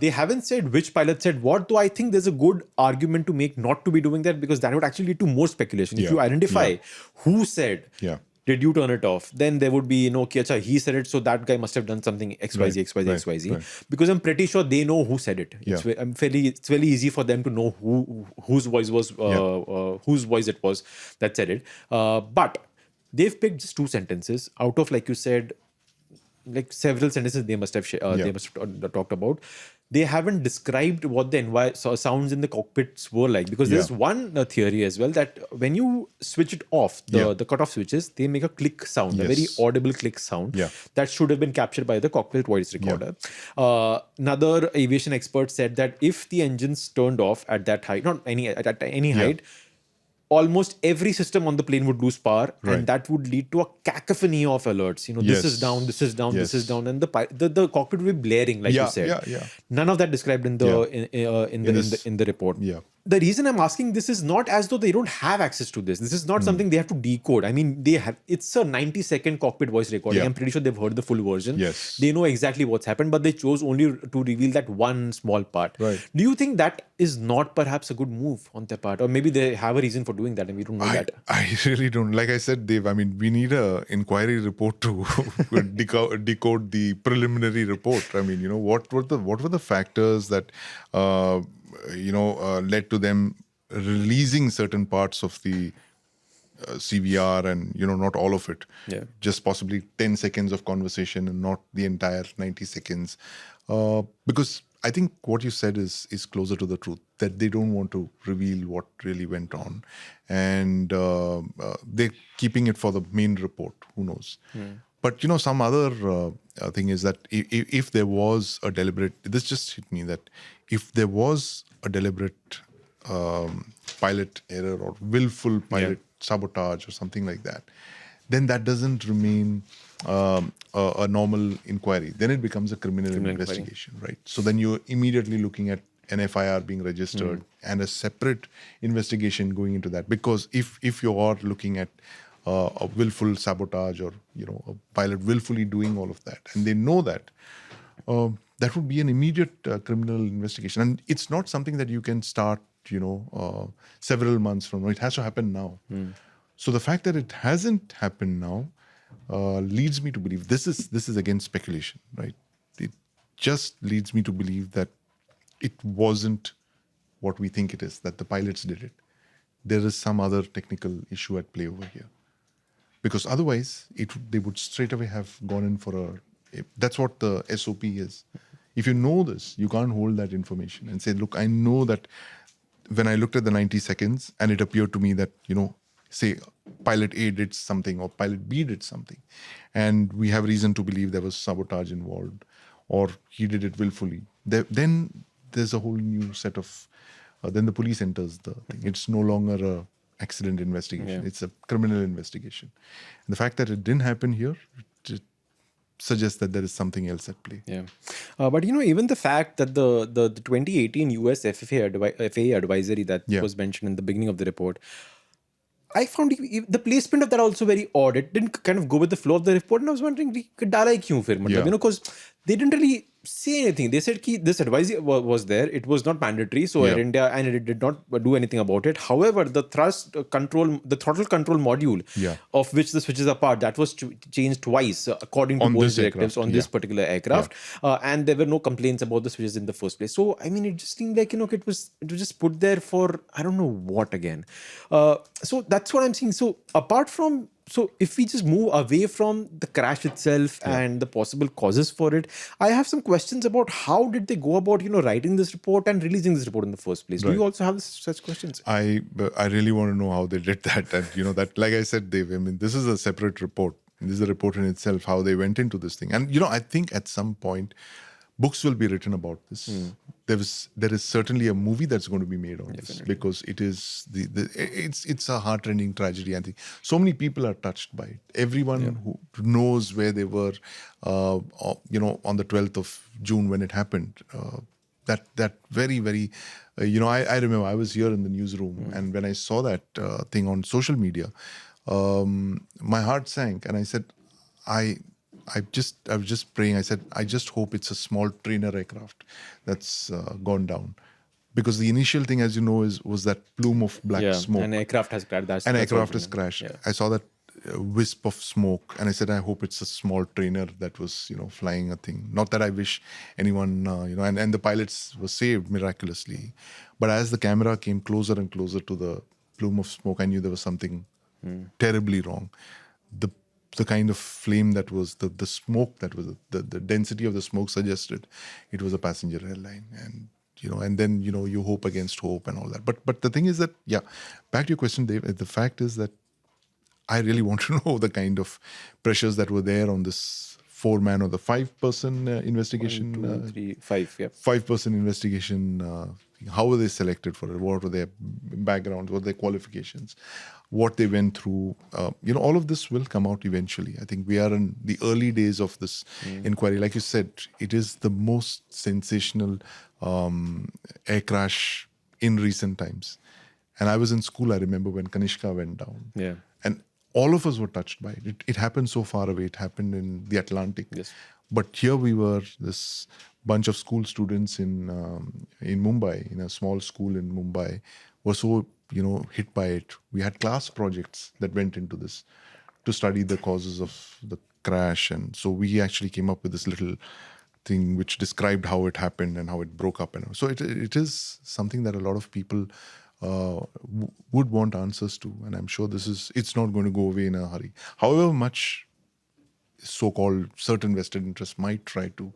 They haven't said which pilot said what, though I think there's a good argument to make not to be doing that, because that would actually lead to more speculation. If you identify who said, did you turn it off? Then there would be, okay, acha, he said it, so that guy must have done something XYZ, XYZ. Because I'm pretty sure they know who said it. It's fairly easy for them to know whose voice was, whose voice it was that said it. But they've picked just two sentences out of, like you said, like several sentences they must have talked about. They haven't described what the sounds in the cockpits were like, because there's one theory as well that when you switch it off, the cutoff switches, they make a click sound, a very audible click sound that should have been captured by the cockpit voice recorder. Another aviation expert said that if the engines turned off at that height, not any at any height, almost every system on the plane would lose power, and that would lead to a cacophony of alerts. This is down, this is down, this is down, and the cockpit will be blaring, like you said. None of that described in the report. The reason I'm asking this is not as though they don't have access to this. This is not something they have to decode. I mean, it's a 90-second cockpit voice recording. I'm pretty sure they've heard the full version. They know exactly what's happened, but they chose only to reveal that one small part. Do you think that is not perhaps a good move on their part? Or maybe they have a reason for doing that and we don't know that. I really don't. Like I said, Dave, I mean, we need an inquiry report to decode the preliminary report. I mean, what were the factors that led to them releasing certain parts of the CVR and, not all of it. Just possibly 10 seconds of conversation and not the entire 90 seconds. Because I think what you said is closer to the truth, that they don't want to reveal what really went on. And they're keeping it for the main report. Who knows? But, some other thing is that if there was a deliberate, this just hit me, that if there was a deliberate pilot error or willful pilot sabotage or something like that, then that doesn't remain a normal inquiry. Then it becomes a criminal investigation, right? So then you're immediately looking at an FIR being registered and a separate investigation going into that. Because if you are looking at a willful sabotage or a pilot willfully doing all of that, and they know that, that would be an immediate criminal investigation. And it's not something that you can start, several months from now. It has to happen now. So the fact that it hasn't happened now leads me to believe, this is again speculation, right? It just leads me to believe that it wasn't what we think it is, that the pilots did it. There is some other technical issue at play over here. Because otherwise, they would straight away have gone in for that's what the SOP is. If you know this, you can't hold that information and say, look, I know that when I looked at the 90 seconds and it appeared to me that, say pilot A did something or pilot B did something, and we have reason to believe there was sabotage involved or he did it willfully, then there's a whole new set of, then the police enters the thing. It's no longer a accident investigation. It's a criminal investigation. And the fact that it didn't happen here, it suggests that there is something else at play. But even the fact that the 2018 US FAA advisory that was mentioned in the beginning of the report, I found the placement of that also very odd. It didn't kind of go with the flow of the report, and I was wondering, because they didn't really say anything. They said this advisory was there. It was not mandatory, so Air India and it did not do anything about it. However, the throttle control module, of which the switches are part, that was changed twice according to Boeing's directives on this particular aircraft, and there were no complaints about the switches in the first place. So I mean, it just seemed like it was just put there for I don't know what again. So that's what I'm seeing. So apart from so if we just move away from the crash itself and the possible causes for it, I have some questions about how did they go about, writing this report and releasing this report in the first place. Do you Right. also have such questions? I really want to know how they did that. And that, like I said, Dave, I mean, this is a separate report. This is a report in itself, how they went into this thing. And I think at some point books will be written about this. There is certainly a movie that's going to be made on this, because it is it's a heartrending tragedy. I think so many people are touched by it. Everyone who knows where they were, on the 12th of June when it happened. That very, very, I remember I was here in the newsroom, and when I saw that thing on social media, my heart sank, and I said, I was just praying. I said, I just hope it's a small trainer aircraft that's gone down, because the initial thing, as you know, was that plume of black smoke. An aircraft has crashed. An aircraft has crashed. Yeah. I saw that wisp of smoke, and I said, I hope it's a small trainer that was, flying a thing. Not that I wish anyone, and the pilots were saved miraculously. But as the camera came closer and closer to the plume of smoke, I knew there was something terribly wrong. The kind of flame that was, the smoke that was, the density of the smoke suggested it was a passenger airline. And then you hope against hope and all that. But the thing is that, back to your question, Dave, the fact is that I really want to know the kind of pressures that were there on this 4-man or the 5-person investigation. 1, 2, 3, 5, yeah. 5-person investigation. How were they selected for it? What were their backgrounds? What were their qualifications? What they went through? All of this will come out eventually. I think we are in the early days of this inquiry. Like you said, it is the most sensational air crash in recent times. And I was in school, I remember, when Kanishka went down. Yeah. And all of us were touched by it. It happened so far away. It happened in the Atlantic. Yes. But here we were, this bunch of school students in Mumbai, in a small school in Mumbai, were so hit by it. We had class projects that went into this to study the causes of the crash, and so we actually came up with this little thing which described how it happened and how it broke up. And so it is something that a lot of people would want answers to, and I'm sure it's not going to go away in a hurry. However much so-called certain vested interests might try to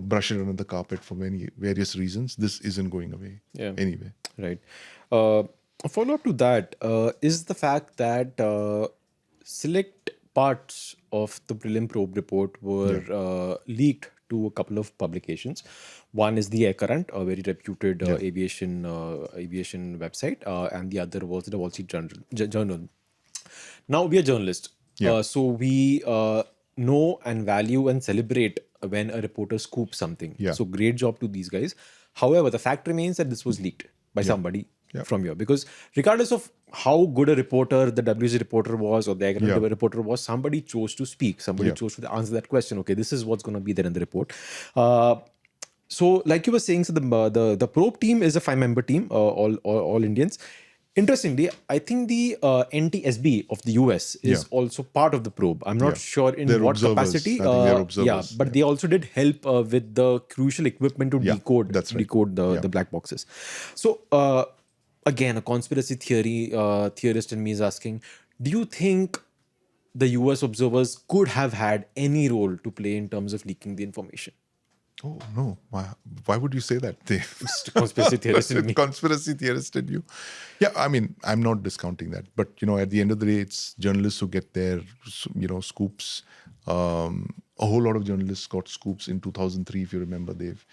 brush it under the carpet for many various reasons, this isn't going away anyway. Right. A follow-up to that is the fact that select parts of the prelim probe report were leaked to a couple of publications. One is the Air Current, a very reputed aviation website, and the other was the Wall Street Journal. Now, we are journalists, so we know and value and celebrate when a reporter scoops something. Yeah. So great job to these guys. However, the fact remains that this was leaked by somebody from here, because regardless of how good a reporter the WC reporter was or the Air Current reporter was, somebody chose to speak. Somebody chose to answer that question. Okay, this is what's going to be there in the report. So, like you were saying, so the probe team is a 5-member team, all Indians. Interestingly, I think the NTSB of the US is also part of the probe. I'm not sure in They're what observers. capacity. I think they're observers. But they also did help with the crucial equipment to decode the black boxes. So, again, a conspiracy theorist in me is asking, do you think the US observers could have had any role to play in terms of leaking the information? Oh, no. Why would you say that, Dave? Just a conspiracy theorist in me. Conspiracy theorist in you. Yeah, I mean, I'm not discounting that. But, at the end of the day, it's journalists who get their, scoops. A whole lot of journalists got scoops in 2003, if you remember, Dave,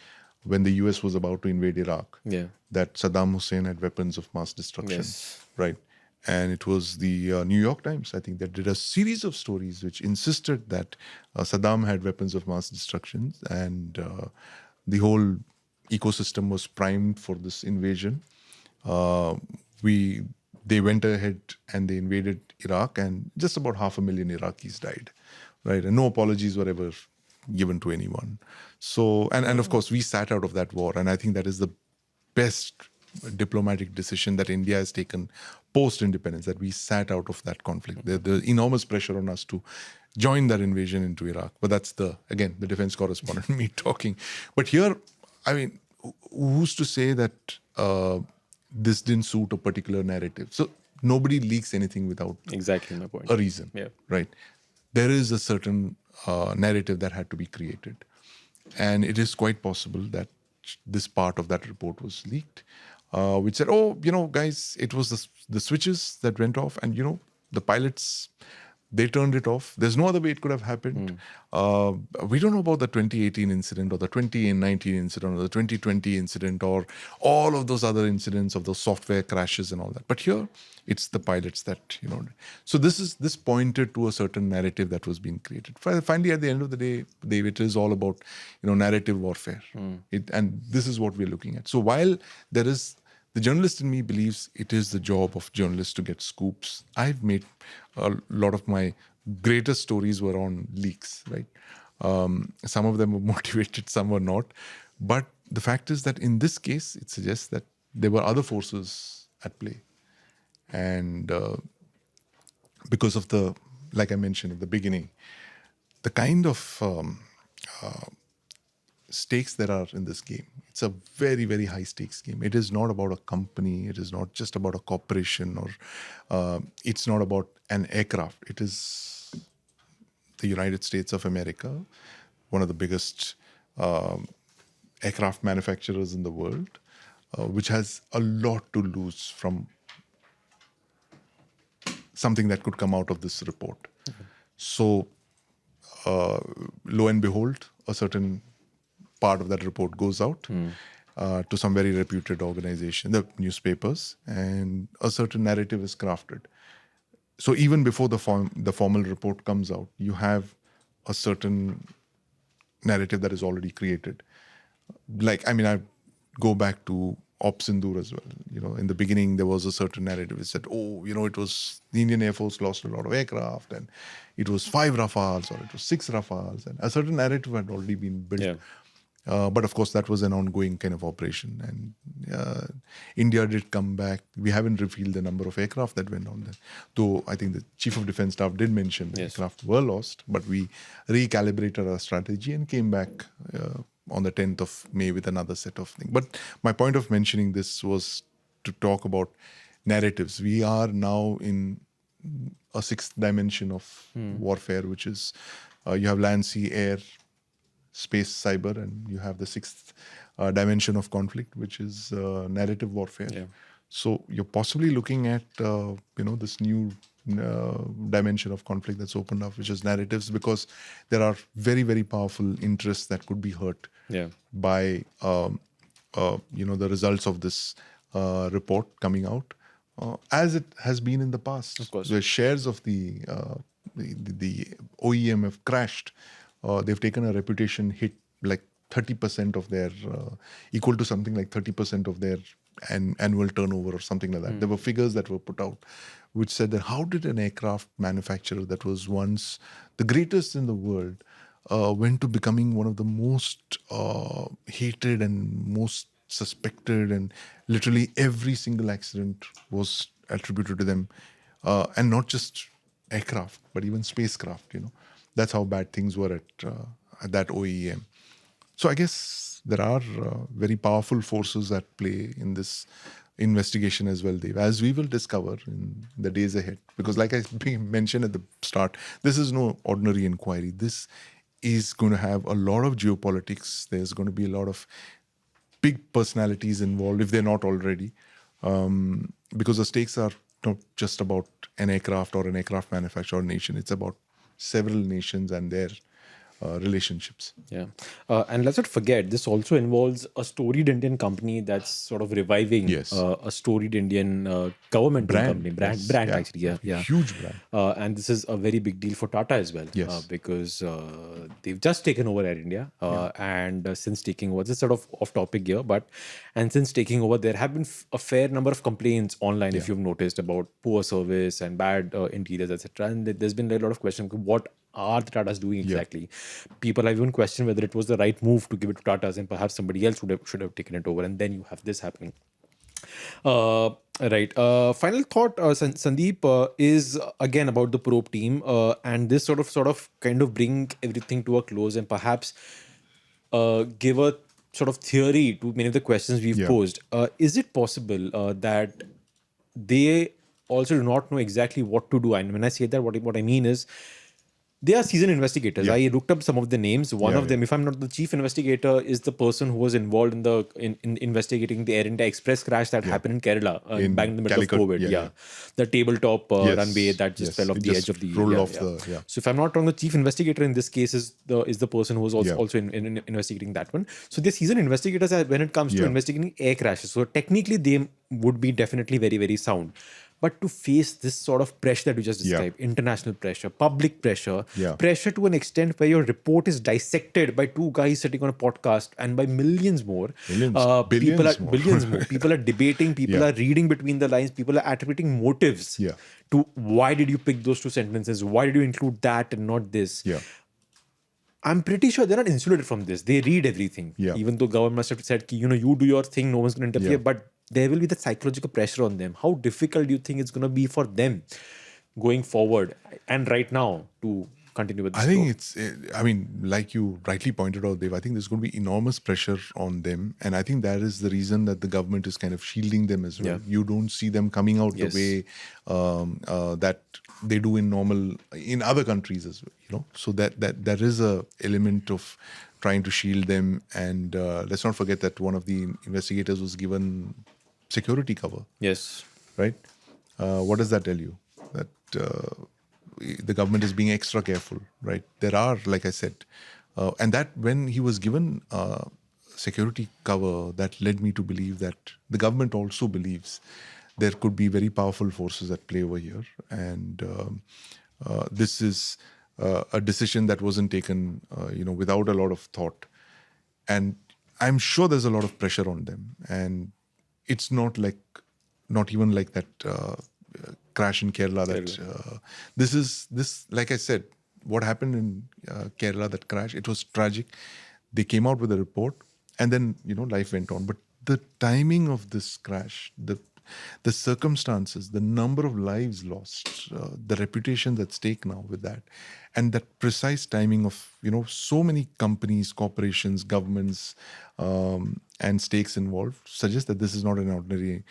when the US was about to invade Iraq. Yeah. That Saddam Hussein had weapons of mass destruction. Yes. Right. And it was the New York Times, I think, that did a series of stories which insisted that Saddam had weapons of mass destruction, and the whole ecosystem was primed for this invasion. They went ahead and they invaded Iraq, and just about 500,000 Iraqis died, right? And no apologies were ever given to anyone. So, and of course, we sat out of that war, and I think that is the best diplomatic decision that India has taken post-independence, that we sat out of that conflict. The enormous pressure on us to join that invasion into Iraq. But that's the defense correspondent, me talking. But here, I mean, who's to say that this didn't suit a particular narrative? So nobody leaks anything without Exactly my point. a reason, Yeah. right? There is a certain narrative that had to be created. And it is quite possible that this part of that report was leaked, which said, oh, guys, it was the switches that went off, and, the pilots, they turned it off. There's no other way it could have happened. We don't know about the 2018 incident or the 2019 incident or the 2020 incident or all of those other incidents of those software crashes and all that. But here, it's the pilots that, So this pointed to a certain narrative that was being created. Finally, at the end of the day, Dave, it is all about, narrative warfare. And this is what we're looking at. So while there is the journalist in me believes it is the job of journalists to get scoops. I've made a lot of my greatest stories were on leaks, right? Some of them were motivated, some were not. But the fact is that in this case, it suggests that there were other forces at play. And because of like I mentioned at the beginning, the kind of stakes there are in this game. It's a very, very high stakes game. It is not about a company. It is not just about a corporation, or it's not about an aircraft. It is the United States of America, one of the biggest aircraft manufacturers in the world, which has a lot to lose from something that could come out of this report. So, lo and behold, a certain part of that report goes out to some very reputed organization, the newspapers, and a certain narrative is crafted. So even before the formal report comes out, you have a certain narrative that is already created. Like, I go back to Op Sindoor as well. In the beginning, there was a certain narrative. It said, it was the Indian Air Force lost a lot of aircraft, and it was 5 Rafales or it was 6 Rafales, and a certain narrative had already been built. Yeah. But of course, that was an ongoing kind of operation. And India did come back. We haven't revealed the number of aircraft that went on there. Though I think the Chief of Defence Staff did mention the aircraft were lost, but we recalibrated our strategy and came back on the 10th of May with another set of things. But my point of mentioning this was to talk about narratives. We are now in a sixth dimension of warfare, which is you have land, sea, air, space, cyber, and you have the sixth dimension of conflict, which is narrative warfare. Yeah. So you're possibly looking at this new dimension of conflict that's opened up, which is narratives, because there are very, very powerful interests that could be hurt by the results of this report coming out, as it has been in the past. Of course. The shares of the OEM have crashed. They've taken a reputation hit, like 30% of their, equal to something like 30% of their annual turnover or something like that. There were figures that were put out which said that how did an aircraft manufacturer that was once the greatest in the world went to becoming one of the most hated and most suspected, and literally every single accident was attributed to them, and not just aircraft, but even spacecraft, That's how bad things were at that OEM. So I guess there are very powerful forces at play in this investigation as well, Dave, as we will discover in the days ahead. Because like I mentioned at the start, this is no ordinary inquiry. This is going to have a lot of geopolitics. There's going to be a lot of big personalities involved, if they're not already, because the stakes are not just about an aircraft or an aircraft manufacturer or nation. It's about several nations and their relationships. Yeah. And let's not forget, this also involves a storied Indian company that's sort of reviving a storied Indian government company. Brand, actually. Yeah. Huge brand. And this is a very big deal for Tata as well. Yes. Because they've just taken over Air India. And since taking over, this is sort of off topic here, and since taking over, there have been a fair number of complaints online, if you've noticed, about poor service and bad interiors, etc. And there's been a lot of questions, what are the Tatas doing exactly? People have even questioned whether it was the right move to give it to Tatas, and perhaps somebody else should have taken it over, and then you have this happening. Right. Final thought, Sandeep, is again about the probe team, and this sort of kind of bring everything to a close, and perhaps give a sort of theory to many of the questions we've posed. Is it possible that they also do not know exactly what to do. And when I say that, what I mean is, they are seasoned investigators. Yeah. I looked up some of the names. One Yeah, of them, yeah. if I'm not the chief investigator, is the person who was involved in investigating the Air India Express crash that happened in Kerala In back in the middle Calicut, of COVID. yeah. The tabletop Yes, runway that just yes. fell off It the just edge of the rolled yeah, off yeah. the- yeah. So if I'm not wrong, the chief investigator in this case is the person who was also, Yeah. also in investigating that one. So they're seasoned investigators when it comes to Yeah. investigating air crashes. So technically, they would be definitely very, very sound. But to face this sort of pressure that you just Yeah. described, international pressure, public pressure, Yeah. pressure to an extent where your report is dissected by two guys sitting on a podcast and by millions more. Millions, People are billions more. billions more. People are debating, people Yeah. are reading between the lines, people are attributing motives Yeah. to why did you pick those two sentences? Why did you include that and not this? Yeah. I'm pretty sure they're not insulated from this. They read everything. Yeah. Even though government must have said, you do your thing, no one's going to interfere. Yeah. But there will be the psychological pressure on them. How difficult do you think it's going to be for them going forward and right now to continue with this? I think it's, I mean, like you rightly pointed out, Dev, I think there's going to be enormous pressure on them. And I think that is the reason that the government is kind of shielding them as well. Yeah. You don't see them coming out Yes. the way that they do in other countries as well, So that there is a element of trying to shield them. And let's not forget that one of the investigators was given security cover, Yes. right? What does that tell you? That the government is being extra careful, right? There are, like I said, and that when he was given security cover, that led me to believe that the government also believes there could be very powerful forces at play over here. And this is a decision that wasn't taken, without a lot of thought. And I'm sure there's a lot of pressure on them. And it's not even like that crash in Kerala. This, like I said, what happened in Kerala, that crash, it was tragic. They came out with a report, and then life went on. But the timing of this crash, the circumstances, the number of lives lost, the reputation at stake now with that, and that precise timing of so many companies, corporations, governments, and stakes involved suggests that this is not an ordinary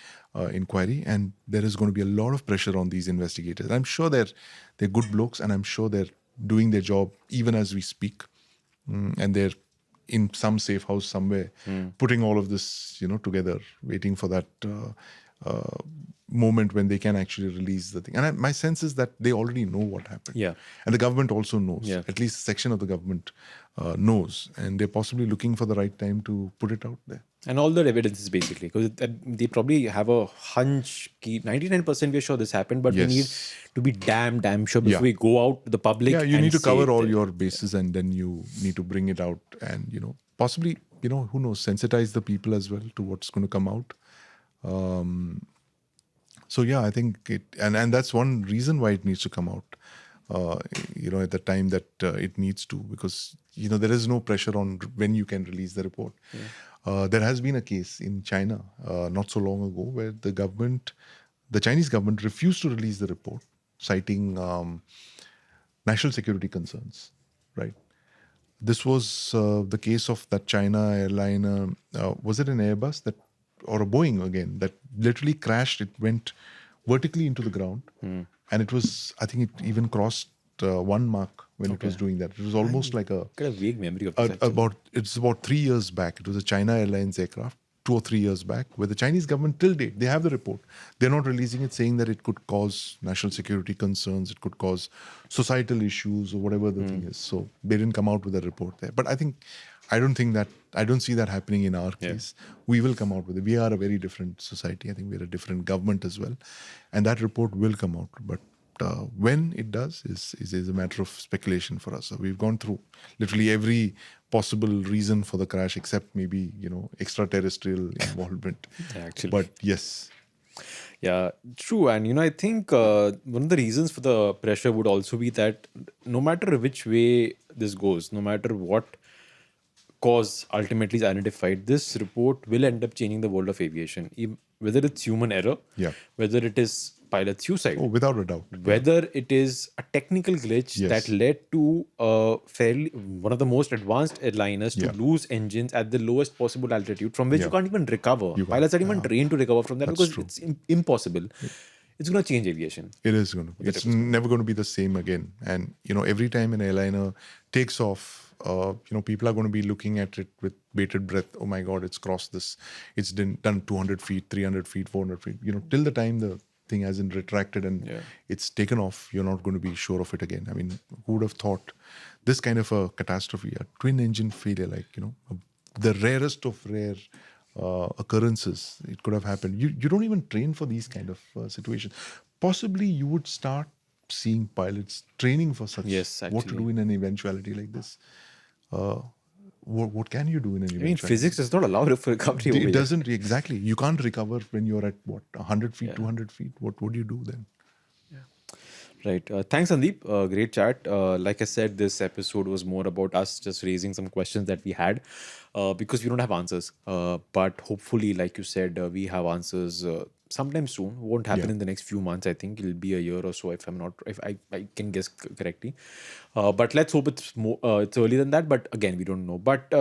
inquiry, and there is going to be a lot of pressure on these investigators. I'm sure they're good blokes, and I'm sure they're doing their job even as we speak, and they're in some safe house somewhere, putting all of this together, waiting for that moment when they can actually release the thing. And my sense is that they already know what happened. Yeah. And the government also knows. Yeah. At least a section of the government knows. And they're possibly looking for the right time to put it out there. And all the evidence is basically, because they probably have a hunch, 99% we're sure this happened, but we Yes. need to be damn sure before Yeah. we go out to the public. Yeah, you and need to say cover all that- your bases, and then you need to bring it out and, possibly, who knows, sensitize the people as well to what's going to come out. So yeah, I think and that's one reason why it needs to come out, at the time that it needs to, because, there is no pressure on when you can release the report. There has been a case in China not so long ago where the Chinese government refused to release the report, citing national security concerns, right? This was the case of that China airliner, was it an Airbus or a Boeing again, that literally crashed. It went vertically into the ground. And it was, I think it even crossed 1 Mach when it was doing that. It was almost like I've got a vague memory of this. actually. it's about 3 years back. It was a China Airlines aircraft, 2 or 3 years back, where the Chinese government till date, they have the report. They're not releasing it, saying that it could cause national security concerns, it could cause societal issues or whatever the thing is. So they didn't come out with a report there. But I don't see that happening in our case. We will come out with it. We are a very different society. I think we're a different government as well. And that report will come out. But when it does is a matter of speculation for us. So we've gone through literally every possible reason for the crash, except maybe, extraterrestrial involvement. Actually. But yes. Yeah, true. And, I think one of the reasons for the pressure would also be that no matter which way this goes, no matter what cause ultimately is identified, this report will end up changing the world of aviation. Whether it's human error, Yeah. whether it is pilot suicide, Oh, without a doubt. whether it is a technical glitch Yes. that led to one of the most advanced airliners to Yeah. lose engines at the lowest possible altitude from which you Yeah. can't even recover. You can't. Pilots are even trained to recover from that That's because true. it's impossible. it's going to change aviation. It is going to. It's never going to be the same again. And every time an airliner takes off, people are going to be looking at it with bated breath. Oh my God, it's crossed this. It's done 200 feet, 300 feet, 400 feet. Till the time the thing hasn't retracted and it's taken off, you're not going to be sure of it again. I mean, who would have thought this kind of a catastrophe, a twin engine failure, the rarest of rare occurrences, it could have happened. You don't even train for these kind of situations. Possibly you would start seeing pilots training for such, Yes, what to actually. do in an eventuality like this. What can you do in an eventuality? I mean, physics does not allow for recovery. It doesn't, exactly. You can't recover when you're at 100 feet, 200 feet. What would you do then? Right. Thanks, Sandeep. Great chat. Like I said, this episode was more about us just raising some questions that we had because we don't have answers. But hopefully, like you said, we have answers sometime soon. Won't happen in the next few months. I think it'll be a year or so if I can guess correctly. But let's hope it's more. It's earlier than that. But again, we don't know. But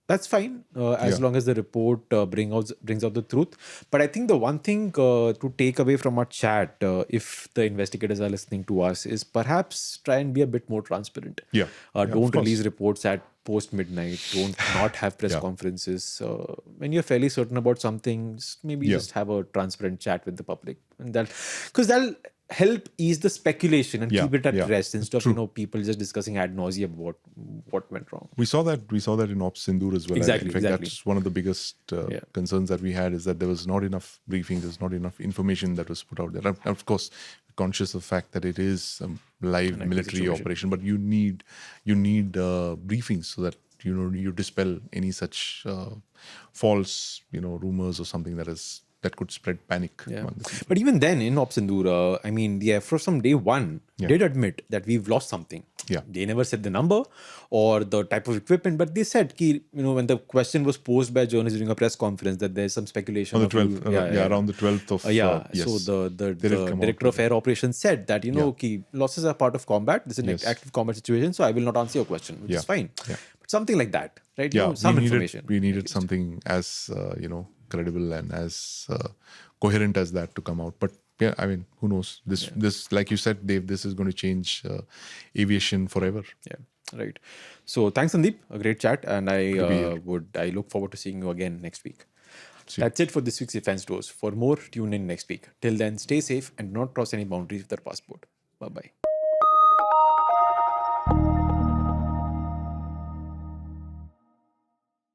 that's fine as long as the report brings out the truth. But I think the one thing to take away from our chat, if the investigators are listening to us, is perhaps try and be a bit more transparent. Of Don't course. release reports at post midnight. Don't not have press conferences. When you're fairly certain about something, maybe just have a transparent chat with the public, and that'll help ease the speculation and keep it at rest instead of people just discussing ad nauseum about what went wrong. We saw that in Ops Sindoor as well. Exactly, In fact, exactly. that's one of the biggest concerns that we had, is that there was not enough briefing, there's not enough information that was put out there. And of course, conscious of the fact that it is a live military situation. operation, but you need briefings so that you dispel any such false rumors or something that could spread panic among the people. But even then, in Ops Sindoor, I mean, the Air Force from day one did admit that we've lost something. Yeah. They never said the number or the type of equipment, but they said, when the question was posed by journalists during a press conference, that there's some speculation. On the 12th, around the 12th of yes. So the They did come director out of air operations said that, losses are part of combat. This is an active combat situation, so I will not answer your question, which is fine. Yeah. But something like that, right? Yeah, Some information. We needed something as credible and as coherent as that to come out. But yeah, I mean, who knows? This, like you said, Dave, this is going to change aviation forever. Yeah, right. So thanks, Sandeep. A great chat, and I look forward to seeing you again next week. That's it for this week's Defense Dose. For more, tune in next week. Till then, stay safe and do not cross any boundaries with your passport. Bye bye.